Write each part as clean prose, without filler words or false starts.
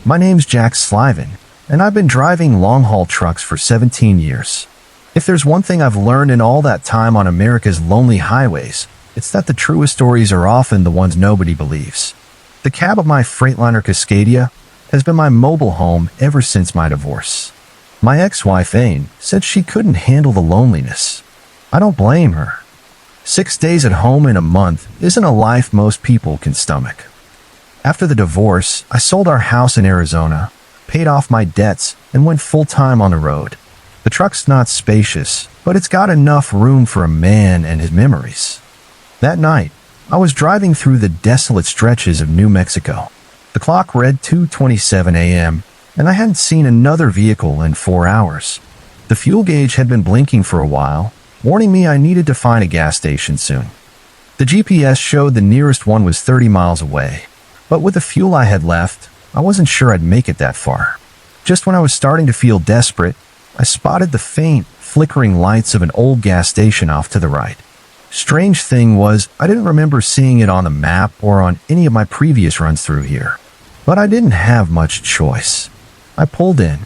My name's Jack Sliven, and I've been driving long-haul trucks for 17 years. If there's one thing I've learned in all that time on America's lonely highways, it's that the truest stories are often the ones nobody believes. The cab of my Freightliner Cascadia has been my mobile home ever since my divorce. My ex-wife, Aine, said she couldn't handle the loneliness. I don't blame her. 6 days at home in a month isn't a life most people can stomach. After the divorce, I sold our house in Arizona, paid off my debts, and went full-time on the road. The truck's not spacious, but it's got enough room for a man and his memories. That night, I was driving through the desolate stretches of New Mexico. The clock read 2:27 a.m., and I hadn't seen another vehicle in 4 hours. The fuel gauge had been blinking for a while, warning me I needed to find a gas station soon. The GPS showed the nearest one was 30 miles away, but with the fuel I had left, I wasn't sure I'd make it that far. Just when I was starting to feel desperate, I spotted the faint, flickering lights of an old gas station off to the right. Strange thing was, I didn't remember seeing it on the map or on any of my previous runs through here. But I didn't have much choice. I pulled in.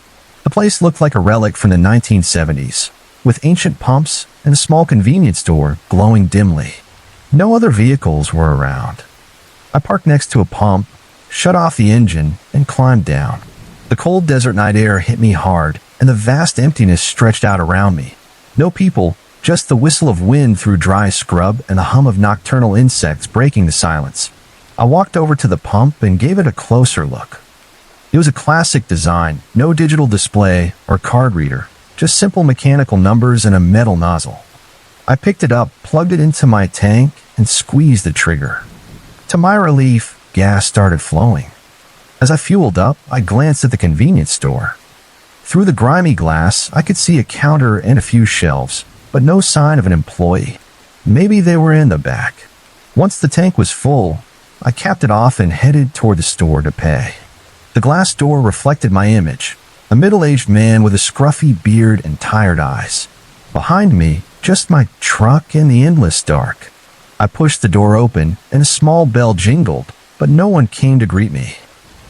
The place looked like a relic from the 1970s, with ancient pumps and a small convenience store glowing dimly. No other vehicles were around. I parked next to a pump, shut off the engine, and climbed down. The cold desert night air hit me hard, and the vast emptiness stretched out around me. No people, just the whistle of wind through dry scrub and the hum of nocturnal insects breaking the silence. I walked over to the pump and gave it a closer look. It was a classic design, no digital display or card reader, just simple mechanical numbers and a metal nozzle. I picked it up, plugged it into my tank, and squeezed the trigger. To my relief, gas started flowing. As I fueled up, I glanced at the convenience store. Through the grimy glass, I could see a counter and a few shelves, but no sign of an employee. Maybe they were in the back. Once the tank was full, I capped it off and headed toward the store to pay. The glass door reflected my image, a middle-aged man with a scruffy beard and tired eyes. Behind me, just my truck and the endless dark. I pushed the door open, and a small bell jingled, but no one came to greet me.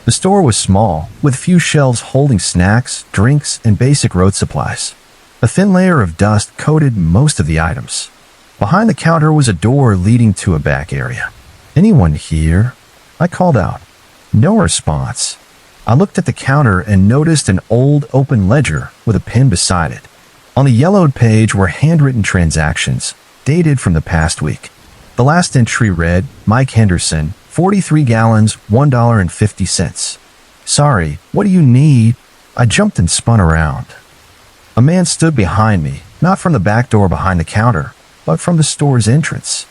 The store was small, with few shelves holding snacks, drinks, and basic road supplies. A thin layer of dust coated most of the items. Behind the counter was a door leading to a back area. "Anyone here?" I called out. No response. I looked at the counter and noticed an old open ledger with a pen beside it. On the yellowed page were handwritten transactions, dated from the past week. The last entry read, Mike Henderson, 43 gallons, $1.50. "Sorry, what do you need?" I jumped and spun around. A man stood behind me, not from the back door behind the counter, but from the store's entrance.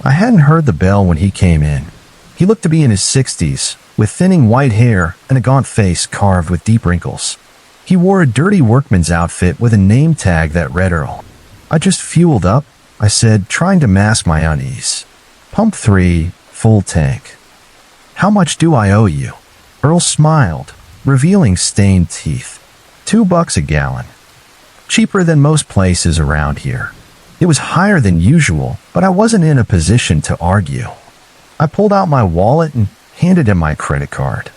I hadn't heard the bell when he came in. He looked to be in his 60s, with thinning white hair and a gaunt face carved with deep wrinkles. He wore a dirty workman's outfit with a name tag that read Earl. "I just fueled up," I said, trying to mask my unease. "Pump 3, full tank." "How much do I owe you?" Earl smiled, revealing stained teeth. $2 a gallon. Cheaper than most places around here. It was higher than usual, but I wasn't in a position to argue. I pulled out my wallet and handed him my credit card.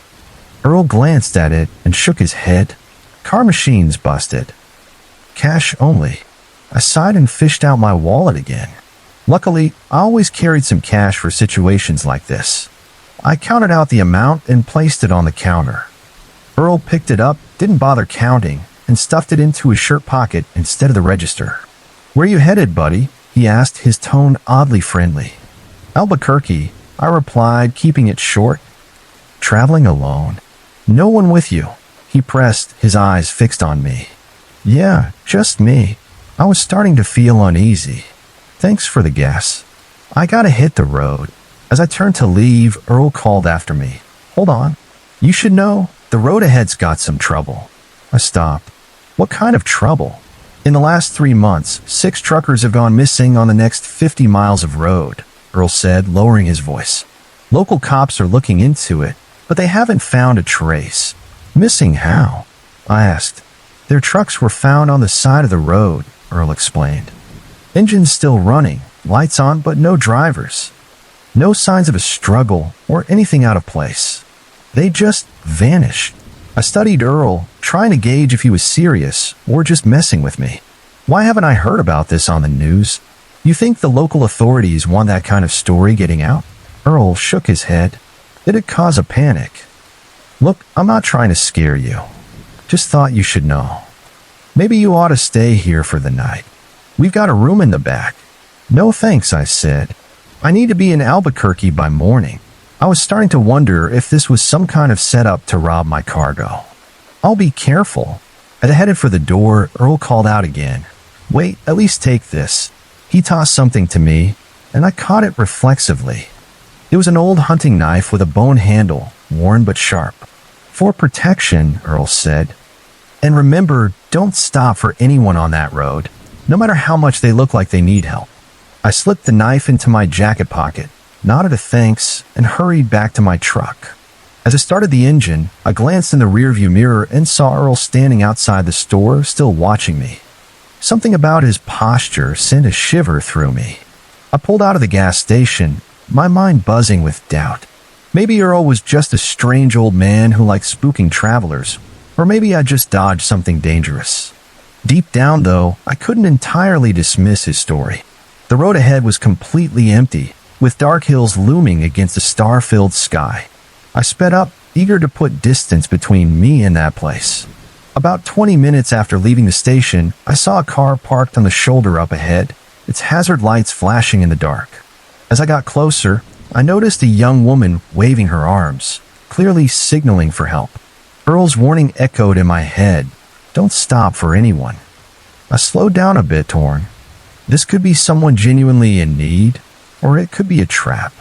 Earl glanced at it and shook his head. "Car machine's busted. Cash only." I sighed and fished out my wallet again. Luckily, I always carried some cash for situations like this. I counted out the amount and placed it on the counter. Earl picked it up, didn't bother counting, and stuffed it into his shirt pocket instead of the register. "Where you headed, buddy?" he asked, his tone oddly friendly. "Albuquerque," I replied, keeping it short. "Traveling alone?" "No one with you?" He pressed, his eyes fixed on me. "Yeah, just me." I was starting to feel uneasy. "Thanks for the gas." I gotta hit the road. As I turned to leave, Earl called after me. "Hold on. You should know, the road ahead's got some trouble." I stopped. "What kind of trouble?" "In the last 3 months, 6 truckers have gone missing on the next 50 miles of road," Earl said, lowering his voice. "Local cops are looking into it, but they haven't found a trace." "Missing how?" I asked. "Their trucks were found on the side of the road," Earl explained. "Engines still running, lights on, but no drivers. No signs of a struggle or anything out of place. They just vanished." I studied Earl, trying to gauge if he was serious or just messing with me. Why haven't I heard about this on the news? You think the local authorities want that kind of story getting out? Earl shook his head. It'd cause a panic. Look, I'm not trying to scare you. Just thought you should know. Maybe you ought to stay here for the night. We've got a room in the back. No thanks, I said. I need to be in Albuquerque by morning. I was starting to wonder if this was some kind of setup to rob my cargo. I'll be careful. As I headed for the door, Earl called out again. Wait, at least take this. He tossed something to me, and I caught it reflexively. It was an old hunting knife with a bone handle, worn but sharp. For protection, Earl said. And remember, don't stop for anyone on that road, no matter how much they look like they need help. I slipped the knife into my jacket pocket, nodded a thanks, and hurried back to my truck. As I started the engine, I glanced in the rearview mirror and saw Earl standing outside the store, still watching me. Something about his posture sent a shiver through me. I pulled out of the gas station, my mind buzzing with doubt. Maybe Earl was just a strange old man who liked spooking travelers, or maybe I just dodged something dangerous. Deep down, though, I couldn't entirely dismiss his story. The road ahead was completely empty, with dark hills looming against a star-filled sky. I sped up, eager to put distance between me and that place. About 20 minutes after leaving the station, I saw a car parked on the shoulder up ahead, its hazard lights flashing in the dark. As I got closer, I noticed a young woman waving her arms, clearly signaling for help. Earl's warning echoed in my head. Don't stop for anyone. I slowed down a bit, torn. This could be someone genuinely in need, or it could be a trap.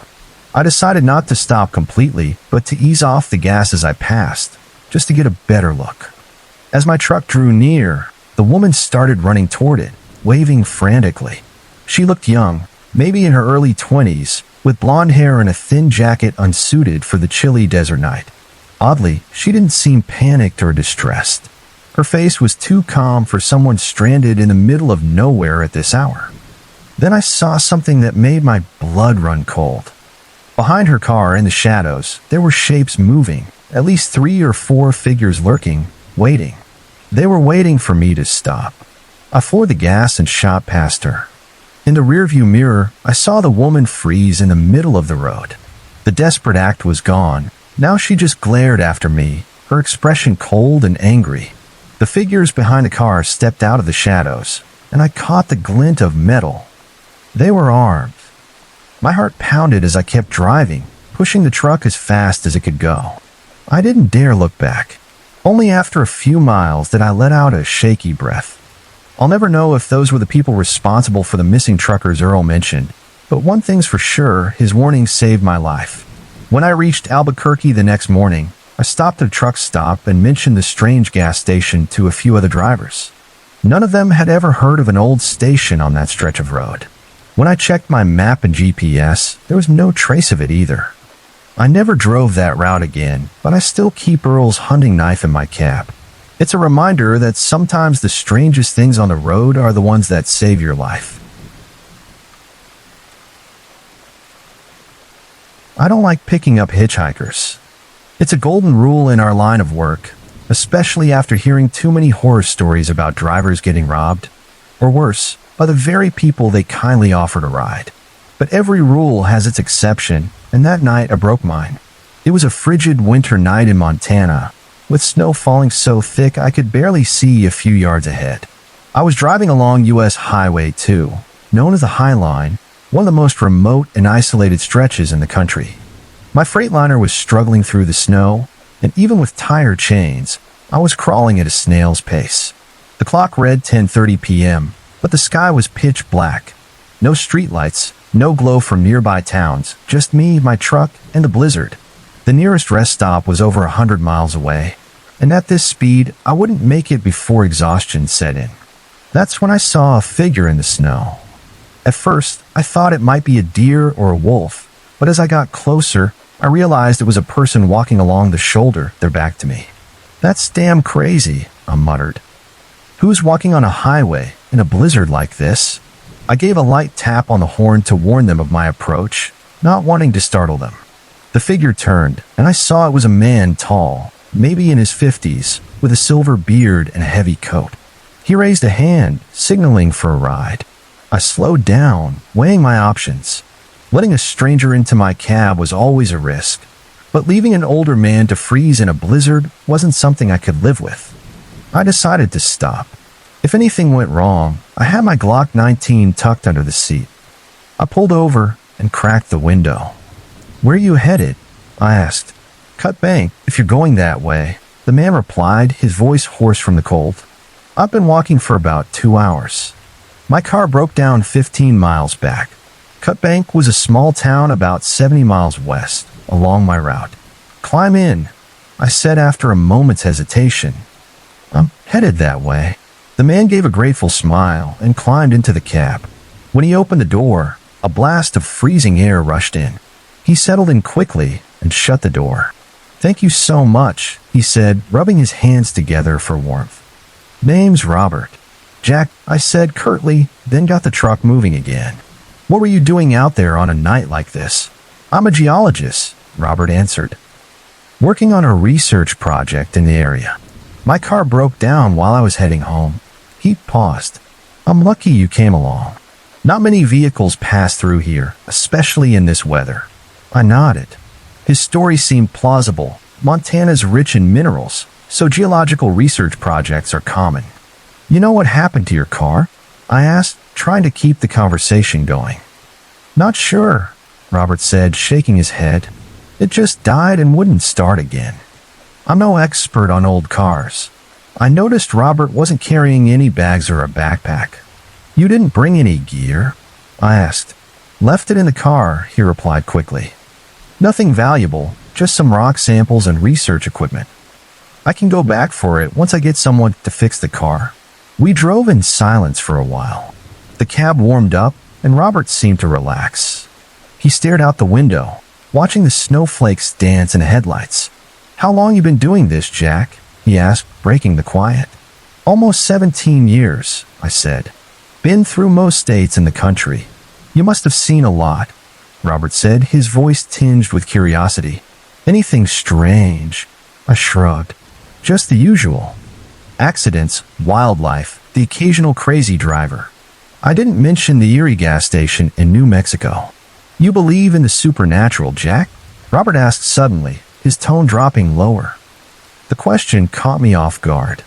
I decided not to stop completely, but to ease off the gas as I passed, just to get a better look. As my truck drew near, the woman started running toward it, waving frantically. She looked young, maybe in her early 20s, with blonde hair and a thin jacket unsuited for the chilly desert night. Oddly, she didn't seem panicked or distressed. Her face was too calm for someone stranded in the middle of nowhere at this hour. Then I saw something that made my blood run cold. Behind her car, in the shadows, there were shapes moving, at least 3 or 4 figures lurking, waiting. They were waiting for me to stop. I floored the gas and shot past her. In the rearview mirror, I saw the woman freeze in the middle of the road. The desperate act was gone. Now she just glared after me, her expression cold and angry. The figures behind the car stepped out of the shadows, and I caught the glint of metal. They were armed. My heart pounded as I kept driving, pushing the truck as fast as it could go. I didn't dare look back. Only after a few miles did I let out a shaky breath. I'll never know if those were the people responsible for the missing truckers Earl mentioned, but one thing's for sure, his warning saved my life. When I reached Albuquerque the next morning, I stopped at a truck stop and mentioned the strange gas station to a few other drivers. None of them had ever heard of an old station on that stretch of road. When I checked my map and GPS, there was no trace of it either. I never drove that route again, but I still keep Earl's hunting knife in my cab. It's a reminder that sometimes the strangest things on the road are the ones that save your life. I don't like picking up hitchhikers. It's a golden rule in our line of work, especially after hearing too many horror stories about drivers getting robbed, or worse, by the very people they kindly offered a ride. But every rule has its exception, and that night I broke mine. It was a frigid winter night in Montana, with snow falling so thick I could barely see a few yards ahead. I was driving along US Highway 2, known as the High Line, one of the most remote and isolated stretches in the country. My Freightliner was struggling through the snow, and even with tire chains, I was crawling at a snail's pace. The clock read 10:30 p.m., but the sky was pitch black. No streetlights, no glow from nearby towns, just me, my truck, and the blizzard. The nearest rest stop was over 100 miles away, and at this speed, I wouldn't make it before exhaustion set in. That's when I saw a figure in the snow. At first, I thought it might be a deer or a wolf, but as I got closer, I realized it was a person walking along the shoulder, their back to me. That's damn crazy, I muttered. Who's walking on a highway in a blizzard like this? I gave a light tap on the horn to warn them of my approach, not wanting to startle them. The figure turned, and I saw it was a man tall, maybe in his 50s, with a silver beard and a heavy coat. He raised a hand, signaling for a ride. I slowed down, weighing my options. Letting a stranger into my cab was always a risk, but leaving an older man to freeze in a blizzard wasn't something I could live with. I decided to stop. If anything went wrong, I had my Glock 19 tucked under the seat. I pulled over and cracked the window. "Where are you headed?" I asked. "Cut Bank, if you're going that way," the man replied, his voice hoarse from the cold. "I've been walking for about 2 hours. My car broke down 15 miles back." Cut Bank was a small town about 70 miles west, along my route. "Climb in," I said after a moment's hesitation. "I'm headed that way." The man gave a grateful smile and climbed into the cab. When he opened the door, a blast of freezing air rushed in. He settled in quickly and shut the door. "Thank you so much," he said, rubbing his hands together for warmth. "Name's Robert." "Jack," I said curtly, then got the truck moving again. "What were you doing out there on a night like this?" "I'm a geologist," Robert answered. "Working on a research project in the area. My car broke down while I was heading home." He paused. "I'm lucky you came along. Not many vehicles pass through here, especially in this weather." I nodded. His story seemed plausible. Montana's rich in minerals, so geological research projects are common. "You know what happened to your car?" I asked, trying to keep the conversation going. "Not sure," Robert said, shaking his head. "It just died and wouldn't start again." I'm no expert on old cars. I noticed Robert wasn't carrying any bags or a backpack. "You didn't bring any gear?" I asked. "Left it in the car," he replied quickly. "Nothing valuable, just some rock samples and research equipment. I can go back for it once I get someone to fix the car." We drove in silence for a while. The cab warmed up, and Robert seemed to relax. He stared out the window, watching the snowflakes dance in the headlights. "How long you been doing this, Jack?" he asked, breaking the quiet. "Almost 17 years, I said. "Been through most states in the country. You must have seen a lot," Robert said, his voice tinged with curiosity. "Anything strange?" I shrugged. "Just the usual. Accidents, wildlife, the occasional crazy driver." I didn't mention the Eerie gas station in New Mexico. "You believe in the supernatural, Jack?" Robert asked suddenly, his tone dropping lower. The question caught me off guard.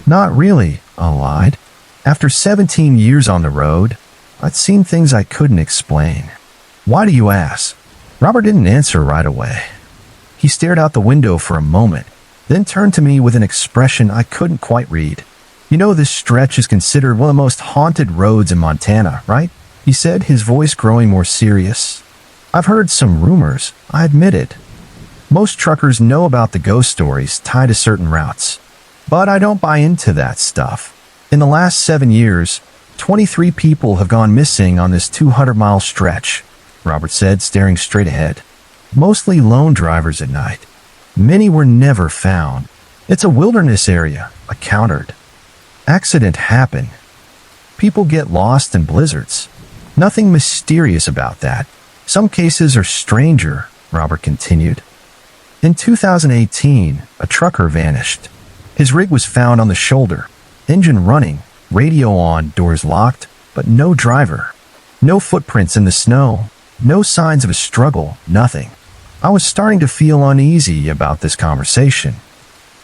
"Not really," I lied. After 17 years on the road, I'd seen things I couldn't explain. "Why do you ask?" Robert didn't answer right away. He stared out the window for a moment, then turned to me with an expression I couldn't quite read. "You know this stretch is considered one of the most haunted roads in Montana, right?" he said, his voice growing more serious. "I've heard some rumors," I admitted. "Most truckers know about the ghost stories tied to certain routes. But I don't buy into that stuff. In the last 7 years, 23 people have gone missing on this 200-mile stretch," Robert said, staring straight ahead. "Mostly lone drivers at night. Many were never found. It's a wilderness area," I countered. "Accident happen. People get lost in blizzards. Nothing mysterious about that. Some cases are stranger," Robert continued. "In 2018, a trucker vanished. His rig was found on the shoulder, engine running, radio on, doors locked, but no driver. No footprints in the snow, no signs of a struggle, nothing." I was starting to feel uneasy about this conversation.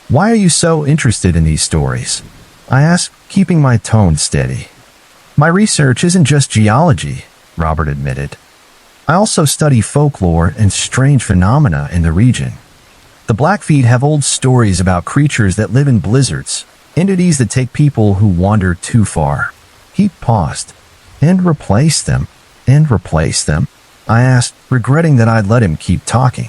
"Why are you so interested in these stories?" I asked, keeping my tone steady. "My research isn't just geology," Robert admitted. "I also study folklore and strange phenomena in the region. The Blackfeet have old stories about creatures that live in blizzards, entities that take people who wander too far." He paused. "And replace them, I asked, regretting that I'd let him keep talking.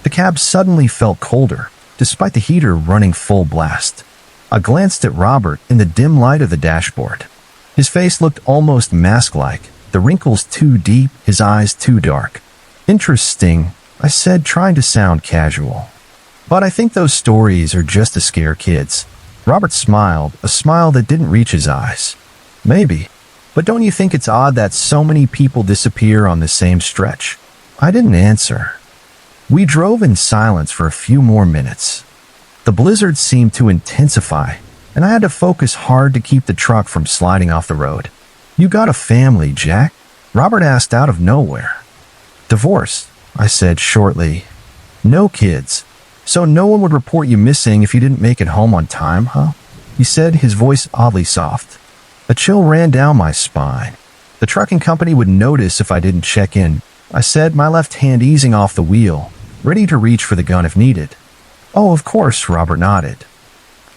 The cab suddenly felt colder, despite the heater running full blast. I glanced at Robert in the dim light of the dashboard. His face looked almost mask-like, the wrinkles too deep, his eyes too dark. "Interesting," I said, trying to sound casual. "But I think those stories are just to scare kids." Robert smiled, a smile that didn't reach his eyes. "Maybe. But don't you think it's odd that so many people disappear on the same stretch?" I didn't answer. We drove in silence for a few more minutes. The blizzard seemed to intensify, and I had to focus hard to keep the truck from sliding off the road. "You got a family, Jack?" Robert asked out of nowhere. "Divorced," I said shortly. "No kids. So no one would report you missing if you didn't make it home on time, huh?" he said, his voice oddly soft. A chill ran down my spine. "The trucking company would notice if I didn't check in," I said, my left hand easing off the wheel, ready to reach for the gun if needed. "Oh, of course," Robert nodded.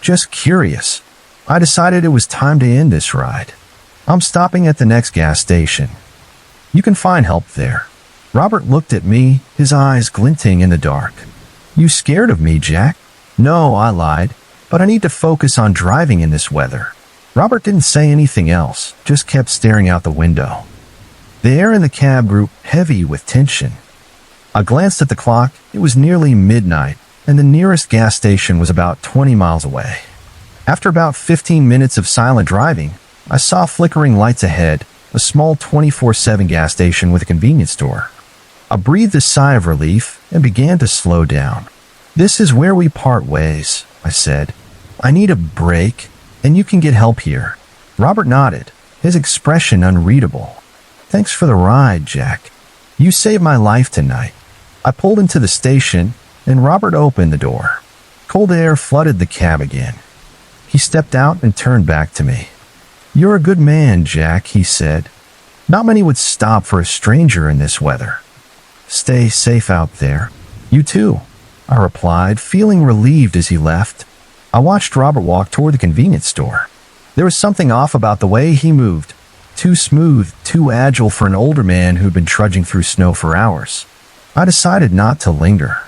"Just curious." I decided it was time to end this ride. "I'm stopping at the next gas station. You can find help there." Robert looked at me, his eyes glinting in the dark. "You scared of me, Jack?" "No," I lied, "but I need to focus on driving in this weather." Robert didn't say anything else, just kept staring out the window. The air in the cab grew heavy with tension. I glanced at the clock. It was nearly midnight, and the nearest gas station was about 20 miles away. After about 15 minutes of silent driving, I saw flickering lights ahead, a small 24/7 gas station with a convenience store. I breathed a sigh of relief and began to slow down. "This is where we part ways," I said. "I need a break, and you can get help here." Robert nodded, his expression unreadable. "Thanks for the ride, Jack. You saved my life tonight." I pulled into the station, and Robert opened the door. Cold air flooded the cab again. He stepped out and turned back to me. "You're a good man, Jack," he said. "Not many would stop for a stranger in this weather." "Stay safe out there." "You too," I replied, feeling relieved as he left. I watched Robert walk toward the convenience store. There was something off about the way he moved. Too smooth, too agile for an older man who'd been trudging through snow for hours. I decided not to linger.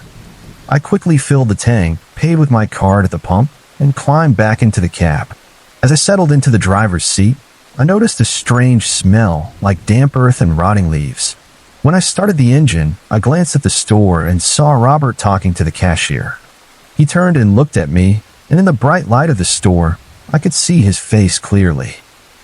I quickly filled the tank, paid with my card at the pump, and climbed back into the cab. As I settled into the driver's seat, I noticed a strange smell, like damp earth and rotting leaves. When I started the engine, I glanced at the store and saw Robert talking to the cashier. He turned and looked at me, and in the bright light of the store, I could see his face clearly.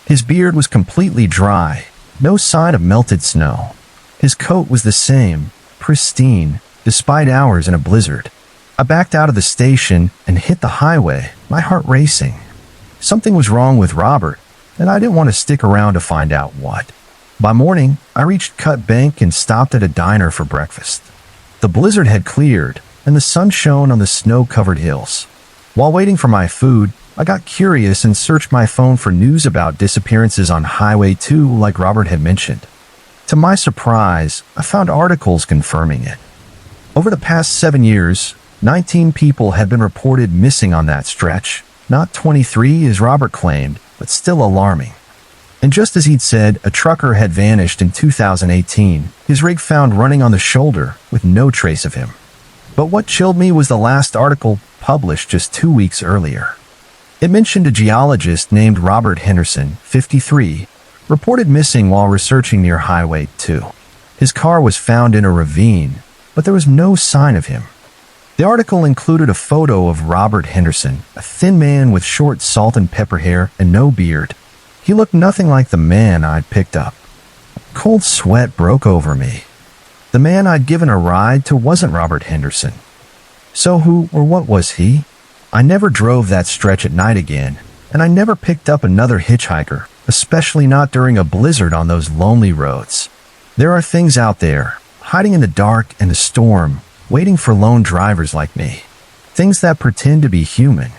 His beard was completely dry, no sign of melted snow. His coat was the same, pristine, despite hours in a blizzard. I backed out of the station and hit the highway, my heart racing. Something was wrong with Robert, and I didn't want to stick around to find out what. By morning, I reached Cut Bank and stopped at a diner for breakfast. The blizzard had cleared, and the sun shone on the snow-covered hills. While waiting for my food, I got curious and searched my phone for news about disappearances on Highway 2 like Robert had mentioned. To my surprise, I found articles confirming it. Over the past 7 years, 19 people had been reported missing on that stretch, not 23 as Robert claimed, but still alarming. And just as he'd said, a trucker had vanished in 2018, his rig found running on the shoulder with no trace of him. But what chilled me was the last article published just 2 weeks earlier. It mentioned a geologist named Robert Henderson, 53, reported missing while researching near Highway 2. His car was found in a ravine, but there was no sign of him. The article included a photo of Robert Henderson, a thin man with short salt and pepper hair and no beard. He looked nothing like the man I'd picked up. Cold sweat broke over me. The man I'd given a ride to wasn't Robert Henderson. So who or what was he? I never drove that stretch at night again, and I never picked up another hitchhiker, especially not during a blizzard on those lonely roads. There are things out there, hiding in the dark and the storm, waiting for lone drivers like me. Things that pretend to be human.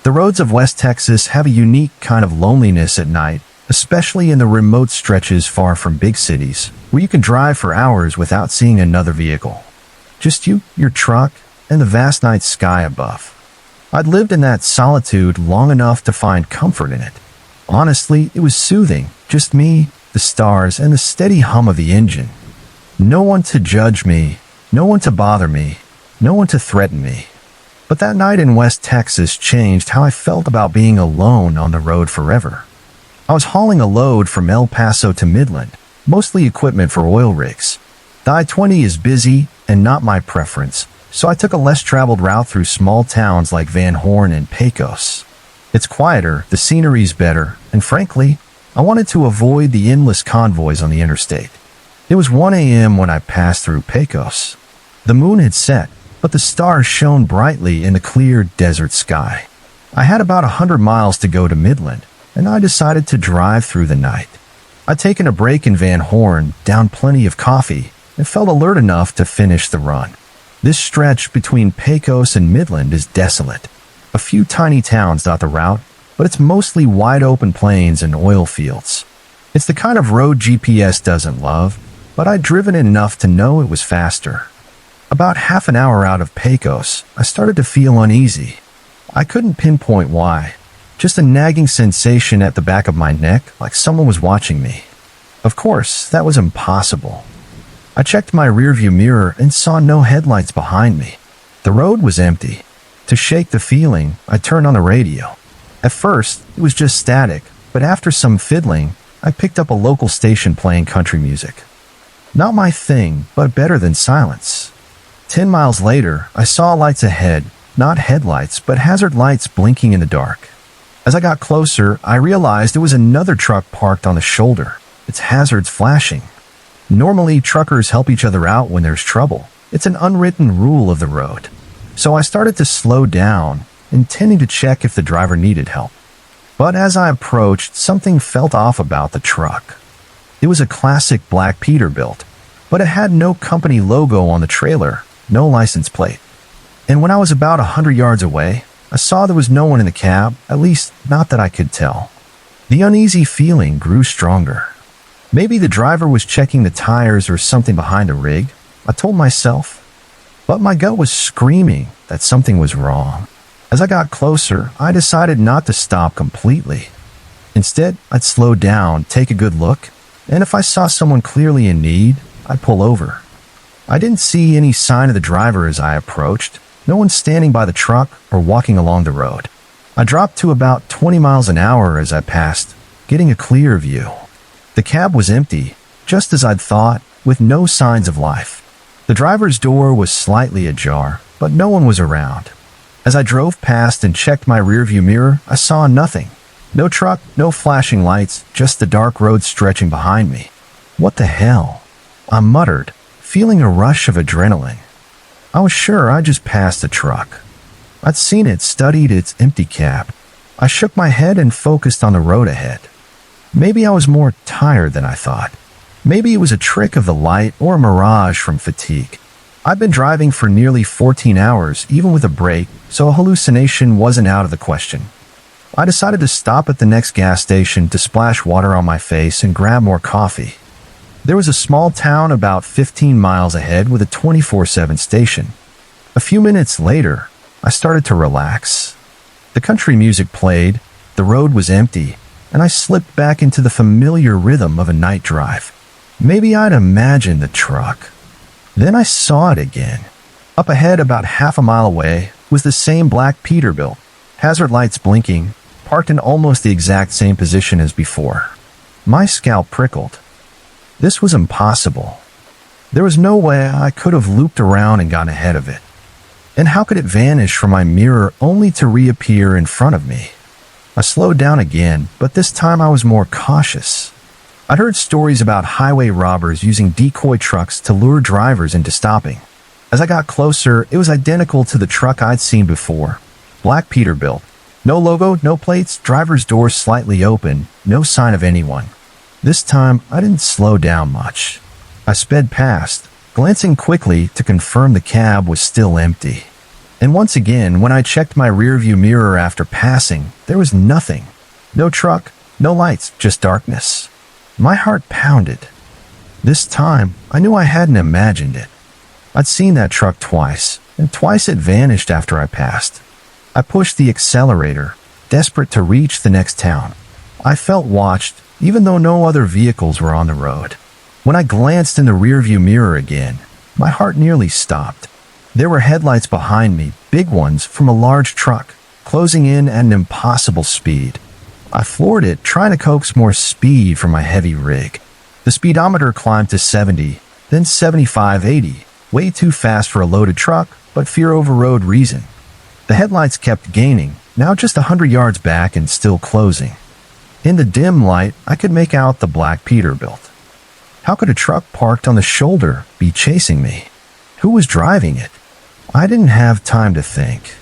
The roads of West Texas have a unique kind of loneliness at night, especially in the remote stretches far from big cities, where you can drive for hours without seeing another vehicle. Just you, your truck, and the vast night sky above. I'd lived in that solitude long enough to find comfort in it. Honestly, it was soothing, just me, the stars, and the steady hum of the engine. No one to judge me, no one to bother me, no one to threaten me. But that night in West Texas changed how I felt about being alone on the road forever. I was hauling a load from El Paso to Midland, mostly equipment for oil rigs. The I-20 is busy and not my preference, so I took a less traveled route through small towns like Van Horn and Pecos. It's quieter, the scenery's better, and frankly, I wanted to avoid the endless convoys on the interstate. It was 1 a.m. when I passed through Pecos. The moon had set, but the stars shone brightly in the clear desert sky. I had about 100 miles to go to Midland, and I decided to drive through the night. I'd taken a break in Van Horn, downed plenty of coffee, and felt alert enough to finish the run. This stretch between Pecos and Midland is desolate. A few tiny towns dot the route, but it's mostly wide open plains and oil fields. It's the kind of road GPS doesn't love, but I'd driven it enough to know it was faster. About half an hour out of Pecos, I started to feel uneasy. I couldn't pinpoint why, just a nagging sensation at the back of my neck like someone was watching me. Of course, that was impossible. I checked my rearview mirror and saw no headlights behind me. The road was empty. To shake the feeling, I turned on the radio. At first, it was just static, but after some fiddling, I picked up a local station playing country music. Not my thing, but better than silence. 10 miles later, I saw lights ahead, not headlights, but hazard lights blinking in the dark. As I got closer, I realized it was another truck parked on the shoulder, its hazards flashing. Normally, truckers help each other out when there's trouble. It's an unwritten rule of the road. So I started to slow down, intending to check if the driver needed help. But as I approached, something felt off about the truck. It was a classic black Peterbilt, but it had no company logo on the trailer, no license plate. And when I was about 100 yards away, I saw there was no one in the cab, at least not that I could tell. The uneasy feeling grew stronger. Maybe the driver was checking the tires or something behind the rig, I told myself. But my gut was screaming that something was wrong. As I got closer, I decided not to stop completely. Instead, I'd slow down, take a good look, and if I saw someone clearly in need, I'd pull over. I didn't see any sign of the driver as I approached, no one standing by the truck or walking along the road. I dropped to about 20 miles an hour as I passed, getting a clear view. The cab was empty, just as I'd thought, with no signs of life. The driver's door was slightly ajar, but no one was around. As I drove past and checked my rearview mirror, I saw nothing. No truck, no flashing lights, just the dark road stretching behind me. What the hell? I muttered, feeling a rush of adrenaline. I was sure I just passed a truck. I'd seen it, studied its empty cab. I shook my head and focused on the road ahead. Maybe I was more tired than I thought. Maybe it was a trick of the light or a mirage from fatigue. I'd been driving for nearly 14 hours, even with a break, so a hallucination wasn't out of the question. I decided to stop at the next gas station to splash water on my face and grab more coffee. There was a small town about 15 miles ahead with a 24/7 station. A few minutes later, I started to relax. The country music played, the road was empty, and I slipped back into the familiar rhythm of a night drive. Maybe I'd imagined the truck. Then I saw it again. Up ahead, about half a mile away, was the same black Peterbilt, hazard lights blinking, parked in almost the exact same position as before. My scalp prickled. This was impossible. There was no way I could have looped around and gotten ahead of it. And how could it vanish from my mirror only to reappear in front of me? I slowed down again, but this time I was more cautious. I'd heard stories about highway robbers using decoy trucks to lure drivers into stopping. As I got closer, it was identical to the truck I'd seen before. Black Peterbilt. No logo, no plates, driver's door slightly open, no sign of anyone. This time, I didn't slow down much. I sped past, glancing quickly to confirm the cab was still empty. And once again, when I checked my rearview mirror after passing, there was nothing. No truck, no lights, just darkness. My heart pounded. This time, I knew I hadn't imagined it. I'd seen that truck twice, and twice it vanished after I passed. I pushed the accelerator, desperate to reach the next town. I felt watched, even though no other vehicles were on the road. When I glanced in the rearview mirror again, my heart nearly stopped. There were headlights behind me, big ones from a large truck, closing in at an impossible speed. I floored it, trying to coax more speed from my heavy rig. The speedometer climbed to 70, then 75, 80, way too fast for a loaded truck, but fear overrode reason. The headlights kept gaining, now just 100 yards back and still closing. In the dim light, I could make out the black Peterbilt. How could a truck parked on the shoulder be chasing me? Who was driving it? I didn't have time to think.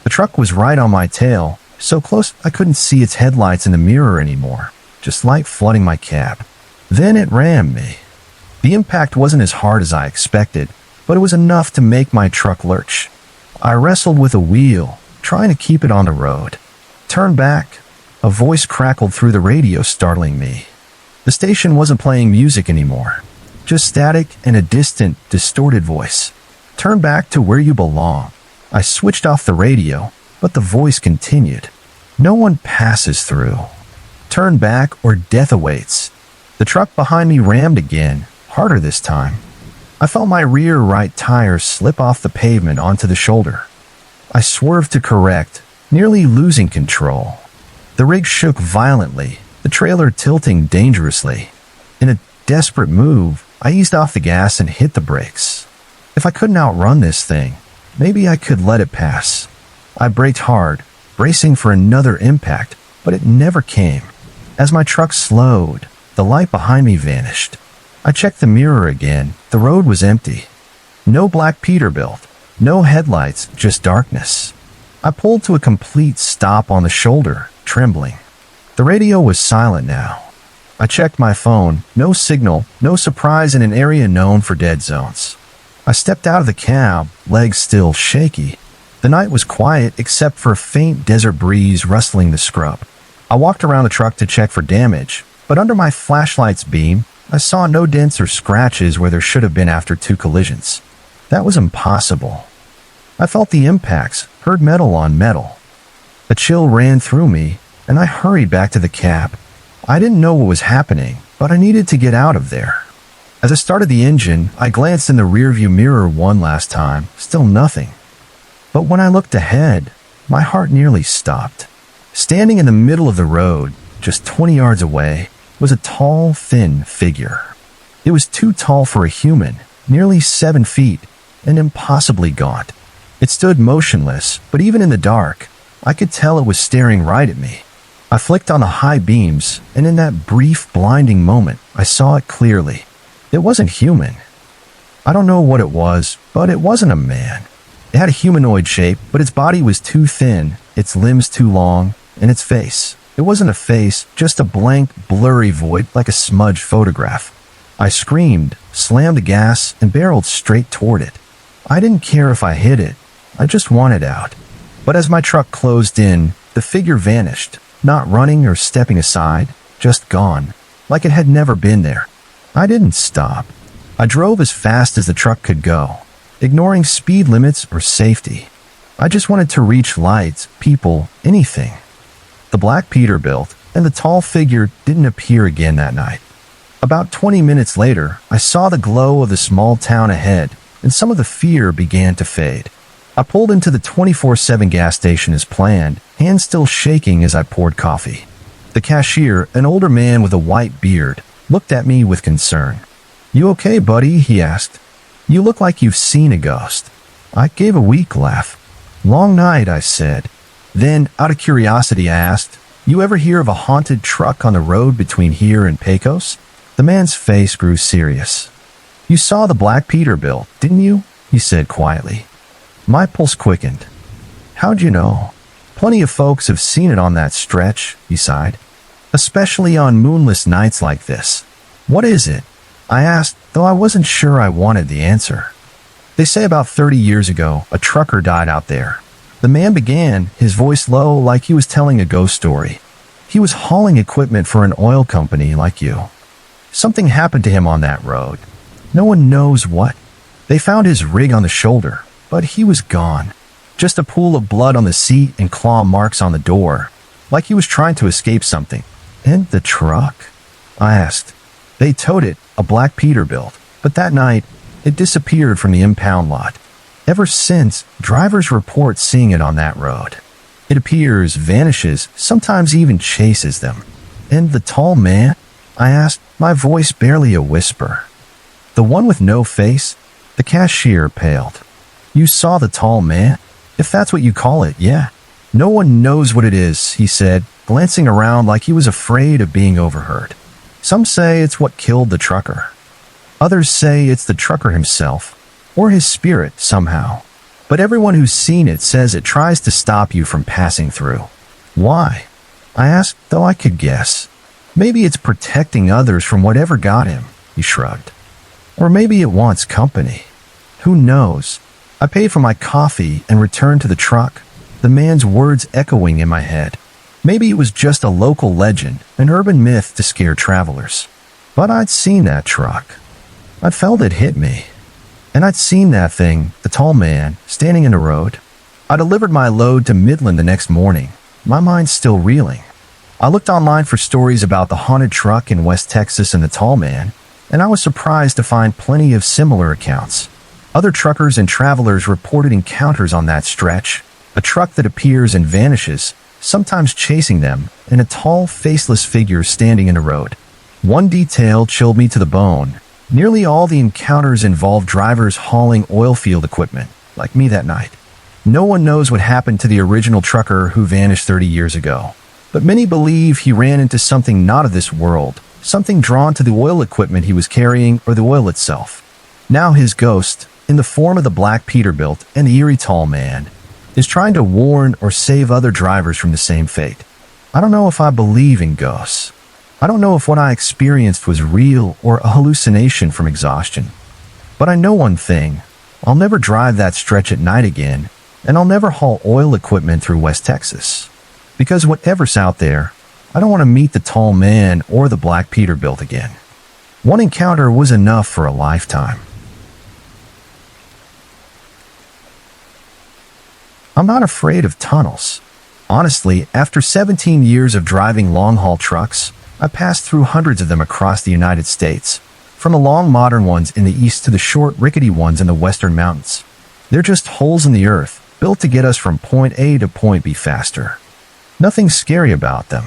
The truck was right on my tail, so close I couldn't see its headlights in the mirror anymore, just light flooding my cab. Then it rammed me. The impact wasn't as hard as I expected, but it was enough to make my truck lurch. I wrestled with a wheel, trying to keep it on the road. Turn back. A voice crackled through the radio, startling me. The station wasn't playing music anymore, just static and a distant, distorted voice. Turn back to where you belong. I switched off the radio, but the voice continued. No one passes through. Turn back or death awaits. The truck behind me rammed again, harder this time. I felt my rear right tire slip off the pavement onto the shoulder. I swerved to correct, nearly losing control. The rig shook violently, the trailer tilting dangerously. In a desperate move, I eased off the gas and hit the brakes. If I couldn't outrun this thing, maybe I could let it pass. I braked hard, bracing for another impact, but it never came. As my truck slowed, the light behind me vanished. I checked the mirror again. The road was empty. No black Peterbilt, no headlights, just darkness. I pulled to a complete stop on the shoulder, trembling. The radio was silent now. I checked my phone. No signal, no surprise in an area known for dead zones. I stepped out of the cab, legs still shaky. The night was quiet except for a faint desert breeze rustling the scrub. I walked around the truck to check for damage, but under my flashlight's beam, I saw no dents or scratches where there should have been after 2 collisions. That was impossible. I felt the impacts, heard metal on metal. A chill ran through me, and I hurried back to the cab. I didn't know what was happening, but I needed to get out of there. As I started the engine, I glanced in the rearview mirror one last time, still nothing. But when I looked ahead, my heart nearly stopped. Standing in the middle of the road, just 20 yards away, was a tall, thin figure. It was too tall for a human, nearly 7 feet, and impossibly gaunt. It stood motionless, but even in the dark, I could tell it was staring right at me. I flicked on the high beams, and in that brief, blinding moment, I saw it clearly. It wasn't human. I don't know what it was, but it wasn't a man. It had a humanoid shape, but its body was too thin, its limbs too long, and its face. It wasn't a face, just a blank, blurry void like a smudged photograph. I screamed, slammed the gas, and barreled straight toward it. I didn't care if I hit it. I just wanted out. But as my truck closed in, the figure vanished, not running or stepping aside, just gone, like it had never been there. I didn't stop. I drove as fast as the truck could go, ignoring speed limits or safety. I just wanted to reach lights, people, anything. The black Peterbilt and the tall figure didn't appear again that night. About 20 minutes later, I saw the glow of the small town ahead, and some of the fear began to fade. I pulled into the 24/7 gas station as planned, hands still shaking as I poured coffee. The cashier, an older man with a white beard, looked at me with concern. "You okay, buddy?" he asked. "You look like you've seen a ghost." I gave a weak laugh. "Long night," I said. Then, out of curiosity, I asked, "You ever hear of a haunted truck on the road between here and Pecos?" The man's face grew serious. "You saw the black Peterbilt, didn't you?" he said quietly. My pulse quickened. "How'd you know?" "Plenty of folks have seen it on that stretch," he sighed. "Especially on moonless nights like this." "What is it?" I asked, though I wasn't sure I wanted the answer. "They say about 30 years ago, a trucker died out there." The man began, his voice low like he was telling a ghost story. "He was hauling equipment for an oil company like you. Something happened to him on that road. No one knows what. They found his rig on the shoulder, but he was gone. Just a pool of blood on the seat and claw marks on the door, like he was trying to escape something." "And the truck?" I asked. "They towed it, a black Peterbilt, but that night, it disappeared from the impound lot. Ever since, drivers report seeing it on that road. It appears, vanishes, sometimes even chases them." "And the tall man?" I asked, my voice barely a whisper. "The one with no face?" The cashier paled. "You saw the tall man? If that's what you call it, yeah. No one knows what it is," he said, glancing around like he was afraid of being overheard. Some say it's what killed the trucker. Others say it's the trucker himself, or his spirit somehow. But everyone who's seen it says it tries to stop you from passing through. Why? I asked, though I could guess. Maybe it's protecting others from whatever got him, he shrugged. Or maybe it wants company. Who knows? I paid for my coffee and returned to the truck, the man's words echoing in my head. Maybe it was just a local legend, an urban myth to scare travelers. But I'd seen that truck. I'd felt it hit me. And I'd seen that thing, the tall man, standing in the road. I delivered my load to Midland the next morning, my mind still reeling. I looked online for stories about the haunted truck in West Texas and the tall man, and I was surprised to find plenty of similar accounts. Other truckers and travelers reported encounters on that stretch, a truck that appears and vanishes, sometimes chasing them, and a tall, faceless figure standing in the road. One detail chilled me to the bone. Nearly all the encounters involved drivers hauling oil field equipment, like me that night. No one knows what happened to the original trucker who vanished 30 years ago, but many believe he ran into something not of this world, something drawn to the oil equipment he was carrying or the oil itself. Now his ghost, in the form of the Black Peterbilt and the eerie tall man, is trying to warn or save other drivers from the same fate. I don't know if I believe in ghosts. I don't know if what I experienced was real or a hallucination from exhaustion. But I know one thing. I'll never drive that stretch at night again, and I'll never haul oil equipment through West Texas. Because whatever's out there, I don't want to meet the tall man or the Black Peterbilt again. One encounter was enough for a lifetime. I'm not afraid of tunnels. Honestly, after 17 years of driving long-haul trucks, I passed through hundreds of them across the United States, from the long modern ones in the east to the short rickety ones in the western mountains. They're just holes in the earth, built to get us from point A to point B faster. Nothing scary about them.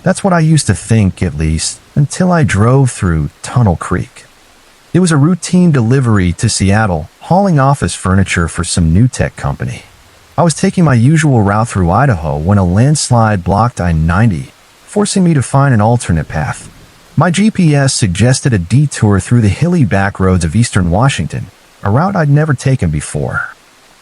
That's what I used to think, at least, until I drove through Tunnel Creek. It was a routine delivery to Seattle, hauling office furniture for some new tech company. I was taking my usual route through Idaho when a landslide blocked I-90, forcing me to find an alternate path. My GPS suggested a detour through the hilly back roads of eastern Washington, a route I'd never taken before.